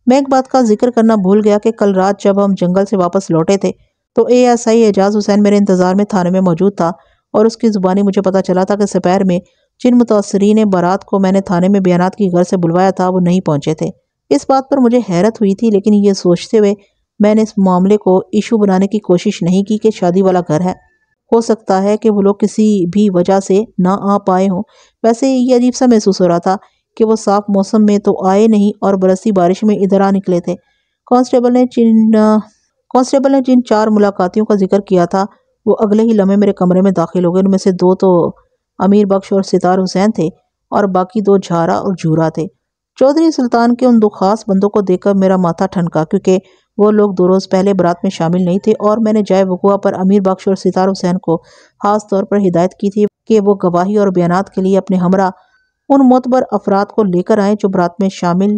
میں ایک بات کا ذکر کرنا بھول گیا کہ کل رات جب ہم جنگل سے واپس لوٹے تھے تو ASI اعجاز حسین میرے انتظار میں تھانے میں موجود تھا، اور اس کی زبانی مجھے پتا چلا تھا کہ سپہر میں جن متاثرین بارات کو میں نے تھانے میں بیانات کی غرض سے بلوایا تھا وہ نہیں پہنچے تھے۔ اس بات پر مجھے حیرت ہوئی تھی، لیکن یہ سوچتے ہوئے میں نے اس معاملے کو ایشو بنانے کی کوشش نہیں کی کہ شادی والا گھر ہے، ہو سکتا ہے کہ وہ لوگ کسی بھی وجہ سے نہ آ پائے ہوں۔ ویسے یہ عجیب سا محسوس ہو رہا تھا کہ وہ صاف موسم میں تو آئے نہیں اور برستی بارش میں ادھر آ نکلے تھے۔ کانسٹیبل نے جن 4 ملاقاتیوں کا ذکر کیا تھا وہ اگلے ہی لمحے میرے کمرے میں داخل ہو گئے۔ ان میں سے 2 تو امیر بخش اور ستار حسین تھے، اور باقی 2 جھارا اور جھورا تھے۔ چودھری سلطان کے ان 2 خاص بندوں کو دیکھ کر میرا ماتھا ٹھنکا، کیونکہ وہ لوگ 2 روز پہلے برات میں شامل نہیں تھے، اور میں نے جائے وقوع پر امیر بخش اور ستار حسین کو خاص طور پر ہدایت کی تھی کہ وہ گواہی اور بیانات کے لیے اپنے ہمراہ ان معتبر افراد کو لے کر آئیں جو برات میں شامل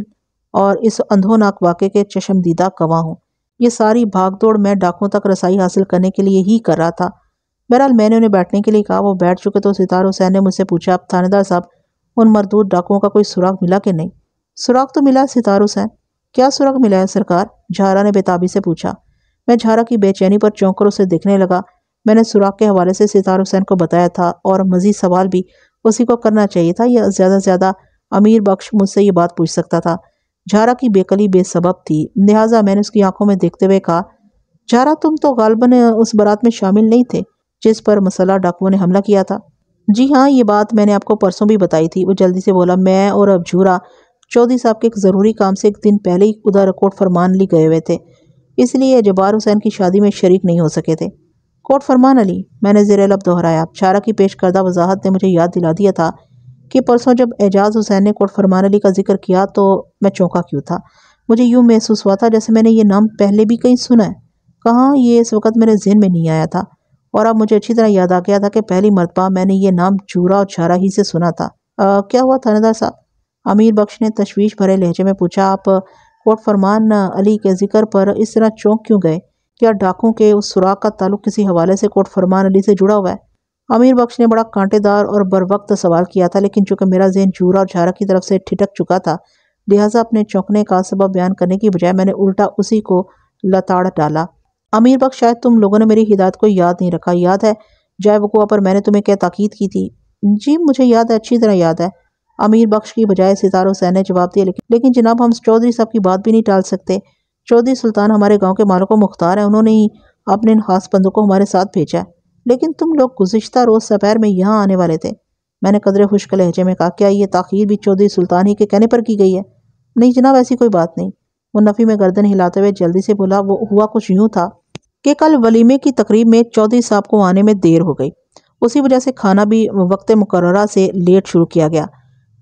اور اس اندھوناک واقعے کے چشم دیدہ گواہ ہوں۔ یہ ساری بھاگ دوڑ میں ڈاکوؤں تک رسائی حاصل کرنے کے لیے ہی کر رہا تھا۔ بہرحال میں نے انہیں بیٹھنے کے لیے کہا، وہ بیٹھ چکے تو ستار حسین نے مجھ سے پوچھا، اب تھانے دار صاحب، ان مردود ڈاکوؤں کا کوئی سراغ ملا کہ نہیں؟ سراغ تو ملا ستار حسین۔ کیا سراغ ملا ہے سرکار؟ جھارا نے بے تابی سے پوچھا۔ میں جھارا کی بے چینی پر چونک کر اسے دیکھنے لگا۔ میں نے سراغ کے حوالے سے ستار حسین کو بتایا تھا، اور مزید سوال بھی اسی کو کرنا چاہیے تھا، یا زیادہ سے زیادہ امیر بخش مجھ سے یہ بات پوچھ سکتا تھا۔ جھارا کی بے قلی بے سبب تھی، لہٰذا میں نے اس کی آنکھوں میں دیکھتے ہوئے کہا، جھارا، تم تو غالباً اس بارات میں شامل نہیں تھے جس پر مسلح ڈاکوؤں نے حملہ کیا تھا؟ جی ہاں، یہ بات میں نے آپ کو پرسوں بھی بتائی تھی، وہ جلدی سے بولا۔ میں اور اب جھورا چودھری صاحب کے ایک ضروری کام سے 1 دن پہلے ہی ادھر کوٹ فرمان علی گئے ہوئے تھے، اس لیے جبار حسین کی شادی میں شریک نہیں ہو سکے تھے۔ کوٹ فرمان علی، میں نے زیر لب دہرایا۔ جھارا کی پیش کردہ وضاحت نے مجھے یاد دلا دیا تھا کہ پرسوں جب اعجاز حسین نے کوٹ فرمان علی کا ذکر کیا تو میں چونکا کیوں تھا۔ مجھے یوں محسوس ہوا تھا جیسے میں نے یہ نام پہلے بھی کہیں سنا ہے۔ کہاں، یہ اس وقت میرے ذہن میں نہیں آیا تھا، اور اب مجھے اچھی طرح یاد آ گیا تھا کہ پہلی مرتبہ میں نے یہ نام جھورا اور جھارا ہی سے سنا تھا۔ کیا ہوا تھانے دار صاحب؟ امیر بخش نے تشویش بھرے لہجے میں پوچھا۔ آپ کوٹ فرمان علی کے ذکر پر اس طرح چونک کیوں گئے؟ کیا ڈاکوؤں کے اس سراغ کا تعلق کسی حوالے سے کوٹ فرمان علی سے جڑا ہوا ہے؟ امیر بخش نے بڑا کانٹے دار اور بروقت سوال کیا تھا، لیکن چونکہ میرا ذہن جھورا اور جھارا کی طرف سے ٹھٹک چکا تھا، لہٰذا اپنے چونکنے کا سبب بیان کرنے کی بجائے میں نے الٹا اسی کو لتاڑ ڈالا۔ امیر بخش، شاید تم لوگوں نے میری ہدایت کو یاد نہیں رکھا۔ یاد ہے جائے وقوع پر میں نے تمہیں کیا تاکید کی تھی؟ جی مجھے یاد ہے، اچھی طرح یاد ہے، امیر بخش کی بجائے ستار حسین نے جواب دیا۔ لیکن جناب، ہم چودھری صاحب کی بات بھی نہیں ٹال سکتے۔ چودھری سلطان ہمارے گاؤں کے مالک و مختار ہیں، انہوں نے ہی اپنے ان خاص بندوں کو ہمارے ساتھ بھیجا ہے۔ لیکن تم لوگ گزشتہ روز سپہر میں یہاں آنے والے تھے، میں نے قدرے خشک لہجے میں کہا۔ کیا یہ تاخیر بھی چودھری سلطان ہی کے کہنے پر کی گئی ہے؟ نہیں جناب، ایسی کوئی بات نہیں، وہ نفی میں گردن ہلاتے ہوئے جلدی سے بولا۔ وہ ہوا کچھ یوں تھا کہ کل ولیمے کی تقریب میں چودھری صاحب کو آنے میں دیر ہو گئی، اسی وجہ سے کھانا بھی وقت مقررہ سے لیٹ شروع کیا گیا۔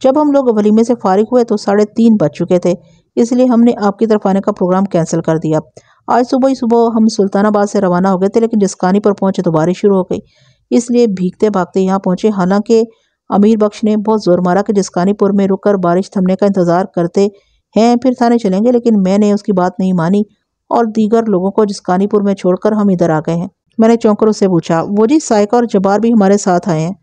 جب ہم لوگ ولیمے سے فارغ ہوئے تو 3:30 بج چکے تھے، اس لیے ہم نے آپ کی طرف آنے کا پروگرام کینسل کر دیا۔ آج صبح ہم سلطان آباد سے روانہ ہو گئے تھے، لیکن جسکانی پر پہنچے تو بارش شروع ہو گئی، اس لیے بھیگتے بھاگتے یہاں پہنچے۔ حالانکہ امیر بخش نے بہت زور مارا کہ جسکانی پور میں رک کر بارش تھمنے کا انتظار کرتے ہیں پھر تھانے چلیں گے، لیکن میں نے اس کی بات نہیں مانی اور دیگر لوگوں کو جسکانی پور میں چھوڑ کر ہم ادھر آ گئے ہیں۔ میں نے چونک کر اس سے پوچھا، وہ جی سائقہ اور جبار بھی ہمارے ساتھ آئے ہیں؟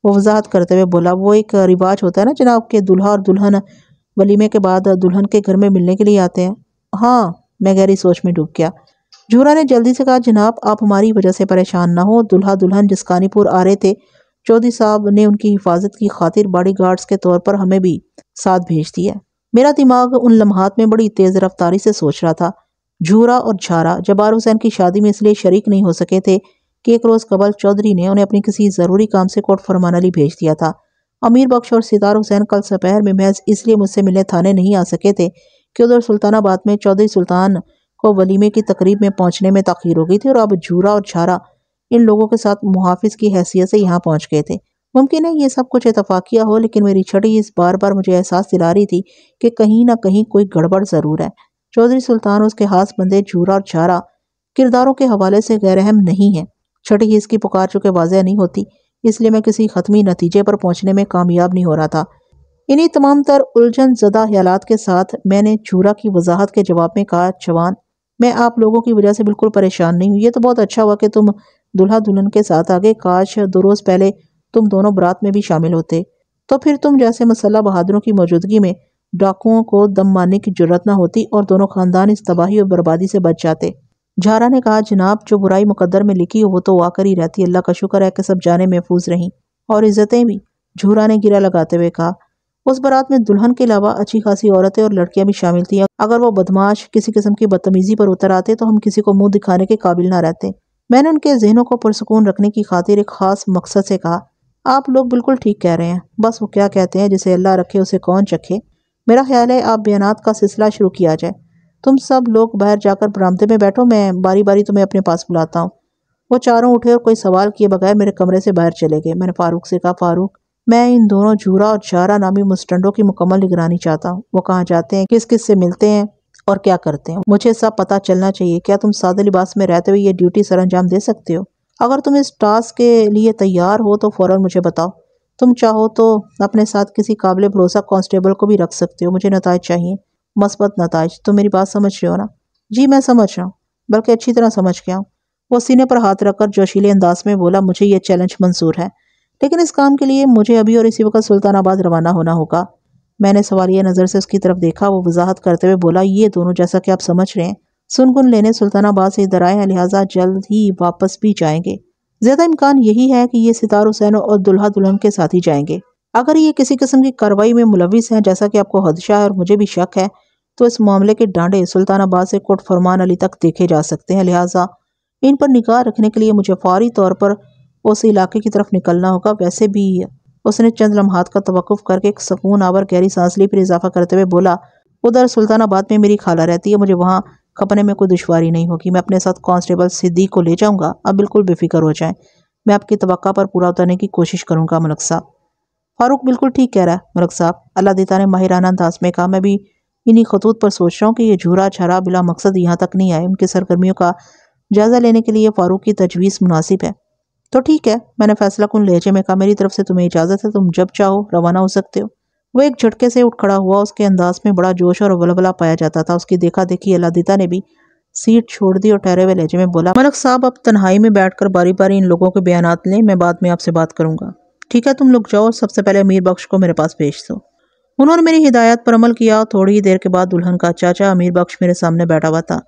وہ وضاحت کرتے ہوئے بولا، وہ ایک رواج ہوتا ہے نا جناب کہ دلہا اور دلہن ولیمے کے بعد دلہن کے گھر میں ملنے کے لیے آتے ہیں۔ ہاں، میں گہری سوچ میں ڈوب گیا۔ جھورا نے جلدی سے کہا، جناب آپ ہماری وجہ سے پریشان نہ ہو، دلہا دلہن جسکانی پور آ رہے تھے، چودھری صاحب نے ان کی حفاظت کی خاطر باڈی گارڈز کے طور پر ہمیں بھی ساتھ بھیج دیا ہے۔ میرا دماغ ان لمحات میں بڑی تیز رفتاری سے سوچ رہا تھا۔ جھورا اور جھارا جبار حسین کی شادی میں اس لیے شریک نہیں ہو سکے تھے کہ ایک روز قبل چودھری نے انہیں اپنی کسی ضروری کام سے کوٹ فرمان علی بھیج دیا تھا۔ امیر بخش اور ستار حسین کل سپہر میں محض اس لیے مجھ سے ملنے تھانے نہیں آ سکے تھے کہ ادھر سلطان آباد میں چودھری سلطان کو ولیمے کی تقریب میں پہنچنے میں تاخیر ہو گئی تھی، اور اب جھورا اور جھارا ان لوگوں کے ساتھ محافظ کی حیثیت سے یہاں پہنچ گئے تھے۔ ممکن ہے یہ سب کچھ اتفاقیہ ہو، لیکن میری چھٹی اس بار بار مجھے احساس دلا رہی تھی کہ کہیں نہ کہیں کوئی گڑبڑ ضرور ہے۔ چودھری سلطان اور اس کے خاص بندے جھورا اور جھارا کرداروں کے حوالے سے غیر اہم نہیں ہیں۔ چھٹی اس کی پکار چونکہ واضح نہیں ہوتی، اس لیے میں کسی حتمی نتیجے پر پہنچنے میں کامیاب نہیں ہو رہا تھا۔ انہی تمام تر الجھن زدہ خیالات کے ساتھ میں نے جھورا کی وضاحت کے جواب میں کہا، جوان میں آپ لوگوں کی وجہ سے بالکل پریشان نہیں ہوں۔ یہ تو بہت اچھا ہوا کہ تم دلہا دلہن کے ساتھ آگے، کاش 2 روز پہلے تم دونوں برات میں بھی شامل ہوتے، تو پھر تم جیسے مسلح بہادروں کی موجودگی میں ڈاکوؤں کو دم مارنے کی جرات نہ ہوتی اور دونوں خاندان اس تباہی اور بربادی سے بچ جاتے۔ جھارا نے کہا، جناب جو برائی مقدر میں لکھی ہو وہ تو وا کر ہی رہتی، اللہ کا شکر ہے کہ سب جانیں محفوظ رہیں اور عزتیں بھی۔ جھورا نے گرہ لگاتے ہوئے کہا، اس برات میں دلہن کے علاوہ اچھی خاصی عورتیں اور لڑکیاں بھی شامل تھیں، اگر وہ بدماش کسی قسم کی بدتمیزی پر اتر آتے تو ہم کسی کو منہ دکھانے کے قابل نہ رہتے۔ میں نے ان کے ذہنوں کو پرسکون رکھنے کی خاطر ایک خاص مقصد سے کہا، آپ لوگ بالکل ٹھیک کہہ رہے ہیں، بس وہ کیا کہتے ہیں، جسے اللہ رکھے اسے کون چکھے۔ میرا خیال ہے آپ بیانات کا سلسلہ شروع کیا جائے۔ تم سب لوگ باہر جا کر برآمدے میں بیٹھو، میں باری باری تمہیں اپنے پاس بلاتا ہوں۔ وہ چاروں اٹھے اور کوئی سوال کیے بغیر میرے کمرے سے باہر چلے گئے۔ میں نے فاروق سے کہا، فاروق میں ان دونوں جھورا اور جھارا نامی مسٹنڈوں کی مکمل نگرانی چاہتا ہوں۔ وہ کہاں جاتے ہیں، کس کس سے ملتے ہیں اور کیا کرتے ہیں، مجھے سب پتہ چلنا چاہیے۔ کیا تم سادہ لباس میں رہتے ہوئے یہ ڈیوٹی سر انجام دے سکتے ہو؟ اگر تم اس ٹاسک کے لیے تیار ہو تو فوراً مجھے بتاؤ۔ تم چاہو تو اپنے ساتھ کسی قابل بھروسہ کانسٹیبل کو بھی رکھ سکتے ہو، مجھے نتائج چاہیے، مثبت نتائج۔ تم میری بات سمجھ رہے ہو نا؟ جی میں سمجھ رہا ہوں، بلکہ اچھی طرح سمجھ گیا ہوں۔ وہ سینے پر ہاتھ رکھ کر جوشیلے انداز میں بولا، مجھے یہ چیلنج منظور ہے، لیکن اس کام کے لیے مجھے ابھی اور اسی وقت سلطان آباد روانہ ہونا ہوگا۔ میں نے سوالیہ نظر سے اس کی طرف دیکھا۔ وہ وضاحت کرتے ہوئے بولا، یہ دونوں جیسا کہ آپ سمجھ رہے ہیں سنگن لینے سلطان آباد سے ادھر آئے ہیں، لہٰذا جلد ہی واپس بھی جائیں گے۔ زیادہ امکان یہی ہے کہ یہ ستار حسین اور دلہا دلہن کے ساتھ ہی جائیں گے۔ اگر یہ کسی قسم کی کارروائی میں ملوث ہیں، جیسا کہ آپ کو خدشہ ہے اور مجھے بھی شک ہے، تو اس معاملے کے ڈانڈے سلطان آباد سے کوٹ فرمان علی تک دیکھے جا سکتے ہیں، لہٰذا ان پر نگاہ رکھنے کے لیے مجھے فوری طور پر اس علاقے کی طرف نکلنا ہوگا۔ ویسے بھی اس نے چند لمحات کا توقف کر کے ایک سکون آور گہری سانس لی، پھر اضافہ کرتے ہوئے بولا، ادھر سلطان آباد میں میری خالہ رہتی ہے، مجھے وہاں کھپنے میں کوئی دشواری نہیں ہوگی۔ میں اپنے ساتھ کانسٹیبل صدیق کو لے جاؤں گا، آپ بالکل بے فکر ہو جائیں، میں آپ کی توقع پر پورا اترنے کی کوشش کروں گا ملک صاحب۔ فاروق بالکل ٹھیک کہہ رہا ہے ملک صاحب، اللہ دیتا نے ماہرانہ انداز میں کہا۔ میں بھی انہی خطوط پر سوچ رہا ہوں کہ یہ جھورا جھارا بلا مقصد یہاں تک نہیں آئے۔ ان کی سرگرمیوں کا جائزہ لینے کے لیے فاروق کی تجویز مناسب ہے۔ تو ٹھیک ہے، میں نے فیصلہ کن لہجے میں کہا، میری طرف سے تمہیں اجازت ہے، تم جب چاہو روانہ ہو سکتے ہو۔ وہ ایک جھٹکے سے اٹھ کھڑا ہوا، اس کے انداز میں بڑا جوش اور ولولہ پایا جاتا تھا۔ اس کی دیکھا دیکھی اللہ دیتا نے بھی سیٹ چھوڑ دی اور ٹھہرے ہوئے لہجے میں بولا، ملک صاحب اب تنہائی میں بیٹھ کر باری باری ان لوگوں کے بیانات لیں، میں بعد میں آپ سے بات کروں گا۔ ٹھیک ہے، تم لوگ جاؤ اور سب سے پہلے امیر بخش کو میرے پاس بھیج دو۔ انہوں نے میری ہدایت پر عمل کیا۔ تھوڑی ہی دیر کے بعد دلہن کا چاچا امیر بخش میرے سامنے بیٹھا ہوا تھا۔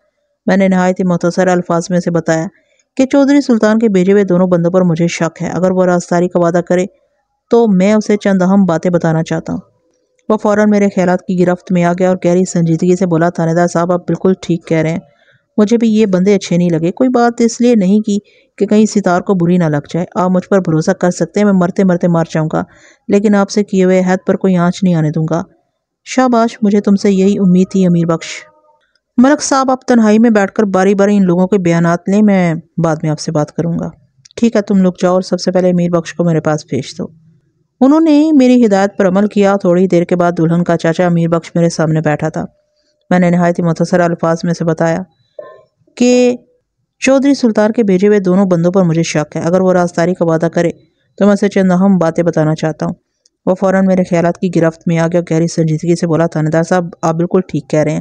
میں نے نہایت ہی مختصر الفاظ میں اسے بتایا کہ چودھری سلطان کے بھیجے ہوئے دونوں بندوں پر مجھے شک ہے، اگر وہ رازداری کا وعدہ کرے تو میں اسے چند اہم باتیں بتانا چاہتا ہوں۔ وہ فوراً میرے خیالات کی گرفت میں آ گیا اور گہری سنجیدگی سے بولا، تھانے دار صاحب آپ بالکل ٹھیک کہہ رہے ہیں، مجھے بھی یہ بندے اچھے نہیں لگے۔ کوئی بات اس لیے نہیں کی کہ کہیں ستار کو بری نہ لگ جائے، آپ مجھ پر بھروسہ کر سکتے ہیں، میں مرتے مرتے مار جاؤں گا، لیکن آپ سے کیے ہوئے عہد پر کوئی آنچ نہیں آنے دوں گا۔ شاباش، مجھے تم سے یہی امید تھی امیر بخش۔ ملک صاحب آپ تنہائی میں بیٹھ کر باری باری ان لوگوں کے بیانات لیں، میں بعد میں آپ سے بات کروں گا۔ ٹھیک ہے، تم لوگ جاؤ اور سب سے پہلے امیر بخش کو میرے پاس بھیج دو۔ انہوں نے میری ہدایت پر عمل کیا۔ تھوڑی دیر کے بعد دلہن کا چاچا امیر بخش میرے سامنے بیٹھا تھا۔ میں نے نہایت ہی مختصر الفاظ میں سے بتایا کہ چودھری سلطان کے بھیجے ہوئے دونوں بندوں پر مجھے شک ہے، اگر وہ رازداری کا وعدہ کرے تو میں اسے چند اہم باتیں بتانا چاہتا ہوں۔ وہ فوراً میرے خیالات کی گرفت میں آ گیا اور گہری سنجیدگی سے بولا، تھانے صاحب آپ بالکل ٹھیک کہہ رہے ہیں،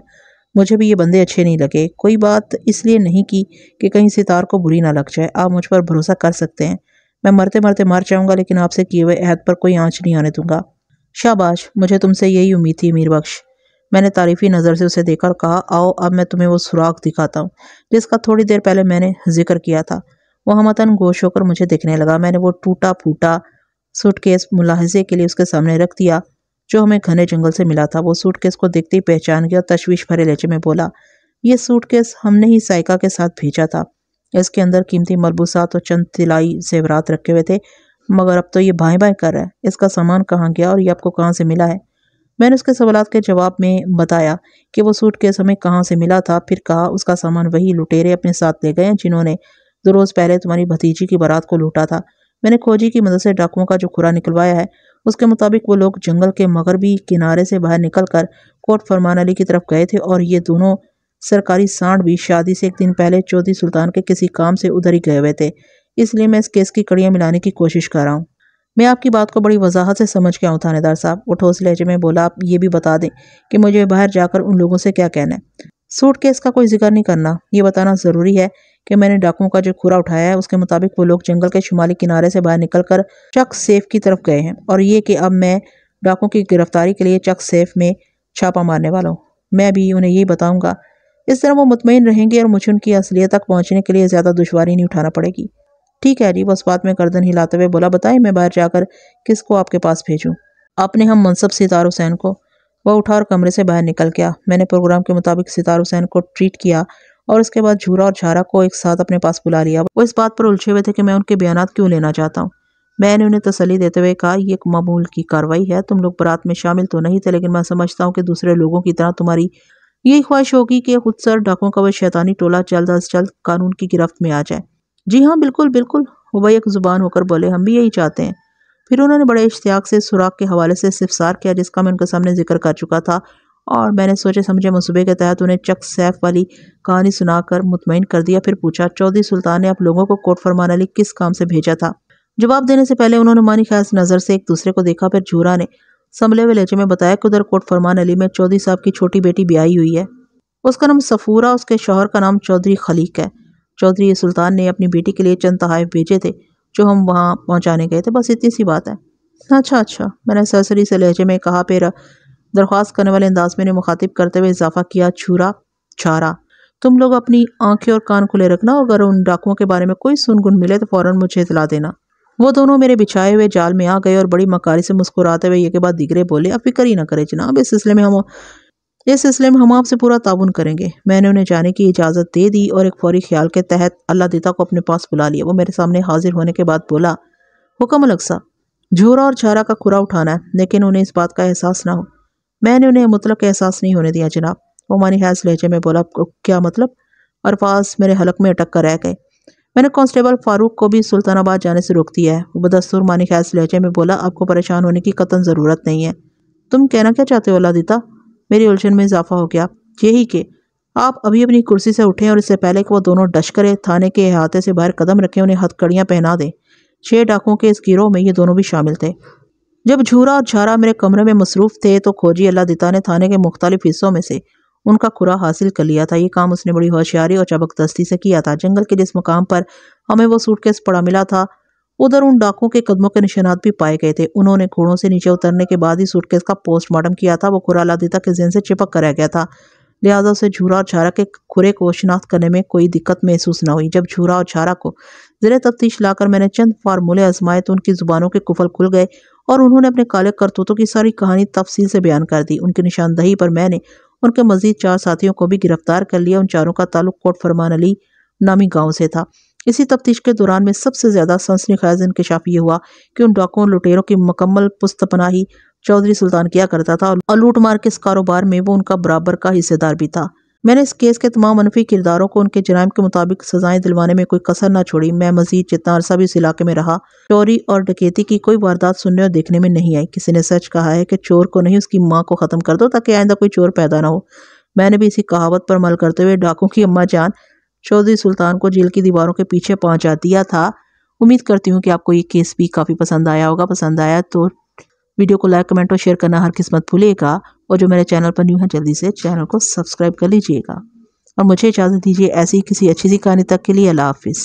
مجھے بھی یہ بندے اچھے نہیں لگے۔ کوئی بات اس لیے نہیں کی کہ کہیں ستار کو بری نہ لگ جائے۔ آپ مجھ پر بھروسہ کر سکتے ہیں، میں مرتے مرتے مر جاؤں گا لیکن آپ سے کیے ہوئے عہد پر کوئی آنچ نہیں آنے دوں گا۔ شاباش، مجھے تم سے یہی امید تھی امیر بخش۔ میں نے تعریفی نظر سے اسے دیکھا اور کہا، آؤ اب میں تمہیں وہ سراغ دکھاتا ہوں جس کا تھوڑی دیر پہلے میں نے ذکر کیا تھا۔ وہ ہمتن گوش ہو کر مجھے دیکھنے لگا۔ میں نے وہ ٹوٹا پھوٹا سوٹ کیس ملاحظے کے لیے اس کے سامنے رکھ دیا جو ہمیں گھنے جنگل سے ملا تھا۔ وہ سوٹ کیس کو دیکھتے ہی پہچان گیا اور تشویش بھرے لہجے میں بولا، یہ سوٹ کیس ہم نے ہی سائیکا کے ساتھ بھیجا تھا۔ اس کے اندر قیمتی ملبوسات اور چند طلائی زیورات رکھے ہوئے تھے، مگر اب تو یہ بائیں بائیں کر رہا ہے۔ اس کا سامان کہاں گیا اور یہ آپ کو کہاں سے ملا ہے؟ میں نے اس کے سوالات کے جواب میں بتایا کہ وہ سوٹ کیس ہمیں کہاں سے ملا تھا، پھر کہا اس کا سامان وہی لٹیرے اپنے ساتھ لے گئے ہیں جنہوں نے 2 روز پہلے تمہاری بھتیجی کی بارات کو لوٹا تھا۔ میں نے کھوجی کی مدد سے ڈاکوؤں کا جو کھرا نکلوایا ہے، اس کے مطابق وہ لوگ جنگل کے مغربی کنارے سے باہر نکل کر کوٹ فرمان علی کی طرف گئے تھے، اور یہ دونوں سرکاری سانڈ بھی شادی سے 1 دن پہلے چودھری سلطان کے کسی کام سے ادھر ہی گئے ہوئے تھے۔ اس لیے میں اس کیس کی کڑیاں ملانے کی کوشش کر رہا ہوں۔ میں آپ کی بات کو بڑی وضاحت سے سمجھ گیا ہوں تھانے دار صاحب، وہ ٹھوس لہجے میں بولا۔ آپ یہ بھی بتا دیں کہ مجھے باہر جا کر ان لوگوں سے کیا کہنا ہے؟ سوٹ کیس کا کوئی ذکر نہیں کرنا، یہ بتانا ضروری ہے کہ میں نے ڈاکوؤں کا جو کھرا اٹھایا ہے اس کے مطابق وہ لوگ جنگل کے شمالی کنارے سے باہر نکل کر چک سیف کی طرف گئے ہیں، اور یہ کہ اب میں ڈاکوؤں کی گرفتاری کے لیے چک سیف میں چھاپا مارنے والا ہوں۔ میں بھی انہیں یہی بتاؤں گا، اس طرح وہ مطمئن رہیں گے اور مجھے ان کی اصلیت تک پہنچنے کے لیے زیادہ دشواری نہیں اٹھانا پڑے گی۔ ٹھیک ہے جی، وہ اس بات میں گردن ہلاتے ہوئے بولا، بتائیں میں باہر جا کر کس کو آپ کے پاس بھیجوں؟ اپنے ہم منصب ستار حسین کو۔ وہ اٹھا اور کمرے سے باہر نکل گیا۔ میں نے پروگرام کے مطابق ستار حسین کو ٹریٹ کیا اور اس کے بعد جھورا اور چھارا کو ایک ساتھ اپنے پاس بلا لیا۔ وہ اس بات پر الجھے ہوئے تھے کہ میں ان کے بیانات کیوں لینا چاہتا ہوں۔ میں نے انہیں تسلی دیتے ہوئے کہا، یہ ایک معمول کی کارروائی ہے، تم لوگ برات میں شامل تو نہیں تھے، لیکن میں سمجھتا ہوں کہ دوسرے لوگوں کی طرح تمہاری یہی خواہش ہوگی کہ خود سر ڈاکوؤں کا وہ شیطانی ٹولہ جلد از جلد قانون کی گرفت میں آ جائے۔ جی ہاں، بالکل بالکل، وہ ایک زبان ہو کر بولے، ہم بھی یہی چاہتے ہیں۔ پھر انہوں نے بڑے اشتیاق سے سوراخ کے حوالے سے استفسار کیا جس کا میں ان کے سامنے ذکر کر چکا تھا، اور میں نے سوچے سمجھے منصوبے کے تحت انہیں چک سیف والی کہانی سنا کر مطمئن کر دیا۔ پھر پوچھا، چودھری سلطان نے آپ لوگوں کو کوٹ فرمان علی کس کام سے بھیجا تھا؟ جواب دینے سے پہلے انہوں نے مانی خیز نظر سے ایک دوسرے کو دیکھا۔ پھر جھورا نے سنبھلے ہوئے لہجے میں بتایا کہ ادھر کوٹ فرمان علی میں چودھری صاحب کی چھوٹی بیٹی بیاہی ہوئی ہے، اس کا نام صفورہ، اس کے شوہر کا نام چودھری خلیق ہے۔ چودھری سلطان نے اپنی بیٹی کے لیے چند تحائف بھیجے تھے جو ہم وہاں پہنچانے گئے تھے، بس اتنی سی بات ہے۔ اچھا، میں نے سرسری سے لہجے میں کہا۔ پھر درخواست کرنے والے انداز میں نے مخاطب کرتے ہوئے اضافہ کیا، چھورا چھارا، تم لوگ اپنی آنکھیں اور کان کھلے رکھنا، اگر ان ڈاکوؤں کے بارے میں کوئی سنگن ملے تو فوراً مجھے اطلاع دینا۔ وہ دونوں میرے بچھائے ہوئے جال میں آ گئے اور بڑی مکاری سے مسکراتے ہوئے یہ کے بعد دیگرے بولے، اب فکر ہی نہ کرے جناب، اس سلسلے میں ہم آپ سے پورا تعاون کریں گے۔ میں نے انہیں جانے کی اجازت دے دی اور ایک فوری خیال کے تحت اللہ دیتا کو اپنے پاس بلا لیا۔ وہ میرے سامنے حاضر ہونے کے بعد بولا، حکم الگ صاحب، جھورا اور چھارا کا کھرا اٹھانا ہے لیکن انہیں اس بات کا احساس نہ ہو۔ میں نے انہیں مطلق احساس نہیں ہونے دیا جناب۔ وہ مانی خیز لہجے میں بولا، کیا مطلب؟ الفاظ میرے حلق میں اٹک کر رہ گئے۔ میں نے کانسٹیبل فاروق کو بھی سلطان آباد جانے سے روک دیا ہے۔ وہ بدستور مانی خیز لہجے میں بولا، آپ کو پریشان ہونے کی قطعاً ضرورت نہیں ہے۔ تم کہنا کیا چاہتے ہو اللہ دیتا؟ میری الجھن میں اضافہ ہو گیا۔ یہی کہ آپ ابھی اپنی کرسی سے اٹھیں اور اس سے پہلے کہ وہ دونوں ڈش کرے تھانے کے احاطے سے باہر قدم رکھیں انہیں ہتھ کڑیاں پہنا دیں۔ 6 ڈاکوؤں کے اس گروہ میں یہ دونوں بھی شامل تھے۔ جب جھورا اور چھارا میرے کمرے میں مصروف تھے تو کھوجی اللہ دیتا نے تھانے کے مختلف حصوں میں سے ان کا کھرا حاصل کر لیا تھا۔ یہ کام اس نے بڑی ہوشیاری اور چابکدستی سے کیا تھا۔ جنگل کے جس مقام پر ہمیں وہ سوٹ کیس پڑا ملا تھا ادھر ان ڈاکوؤں کے قدموں کے نشانات بھی پائے گئے تھے۔ انہوں نے گھوڑوں سے نیچے اترنے کے بعد ہی سوٹ کیس کا پوسٹ مارٹم کیا تھا۔ وہ کھرا اللہ دیتا کے ذہن سے چپک کر رہ گیا تھا، لہٰذا اسے جھورا اور چھارا کے کھرے کو شناخت کرنے میں کوئی دقت محسوس نہ ہوئی۔ جب جھورا اور چھارا کو زیر تفتیش لا کر میں نے چند فارمولے آزمائے تو ان کی زبانوں کے قفل کھل گئے اور انہوں نے اپنے کالے کرتوتوں کی ساری کہانی تفصیل سے بیان کر دی۔ ان کی نشاندہی پر میں نے ان کے مزید 4 ساتھیوں کو بھی گرفتار کر لیا۔ ان چاروں کا تعلق کوٹ فرمان علی نامی گاؤں سے تھا۔ اسی تفتیش کے دوران میں سب سے زیادہ سنسنی خیز انکشاف یہ ہوا کہ ان ڈاکوؤں لٹیروں کی مکمل پست پناہی چودھری سلطان کیا کرتا تھا اور لوٹ مار کے اس کاروبار میں وہ ان کا برابر کا حصے دار بھی تھا۔ میں نے اس کیس کے تمام منفی کرداروں کو ان کے جرائم کے مطابق سزائیں دلوانے میں کوئی کسر نہ چھوڑی۔ میں مزید جتنا عرصہ بھی اس علاقے میں رہا چوری اور ڈکیتی کی کوئی واردات سننے اور دیکھنے میں نہیں آئی۔ کسی نے سچ کہا ہے کہ چور کو نہیں اس کی ماں کو ختم کر دو تاکہ آئندہ کوئی چور پیدا نہ ہو۔ میں نے بھی اسی کہاوت پر عمل کرتے ہوئے ڈاکوؤں کی اماں جان چودھری سلطان کو جیل کی دیواروں کے پیچھے پہنچا دیا تھا۔ امید کرتی ہوں کہ آپ کو یہ کیس بھی کافی پسند آیا ہوگا۔ پسند آیا تو ویڈیو کو لائک کمنٹ اور شیئر کرنا ہر قسمت بھولے گا، اور جو میرے چینل پر نیو ہیں جلدی سے چینل کو سبسکرائب کر لیجئے گا، اور مجھے اجازت دیجیے ایسی کسی اچھی سی کہانی تک کے لیے اللہ حافظ۔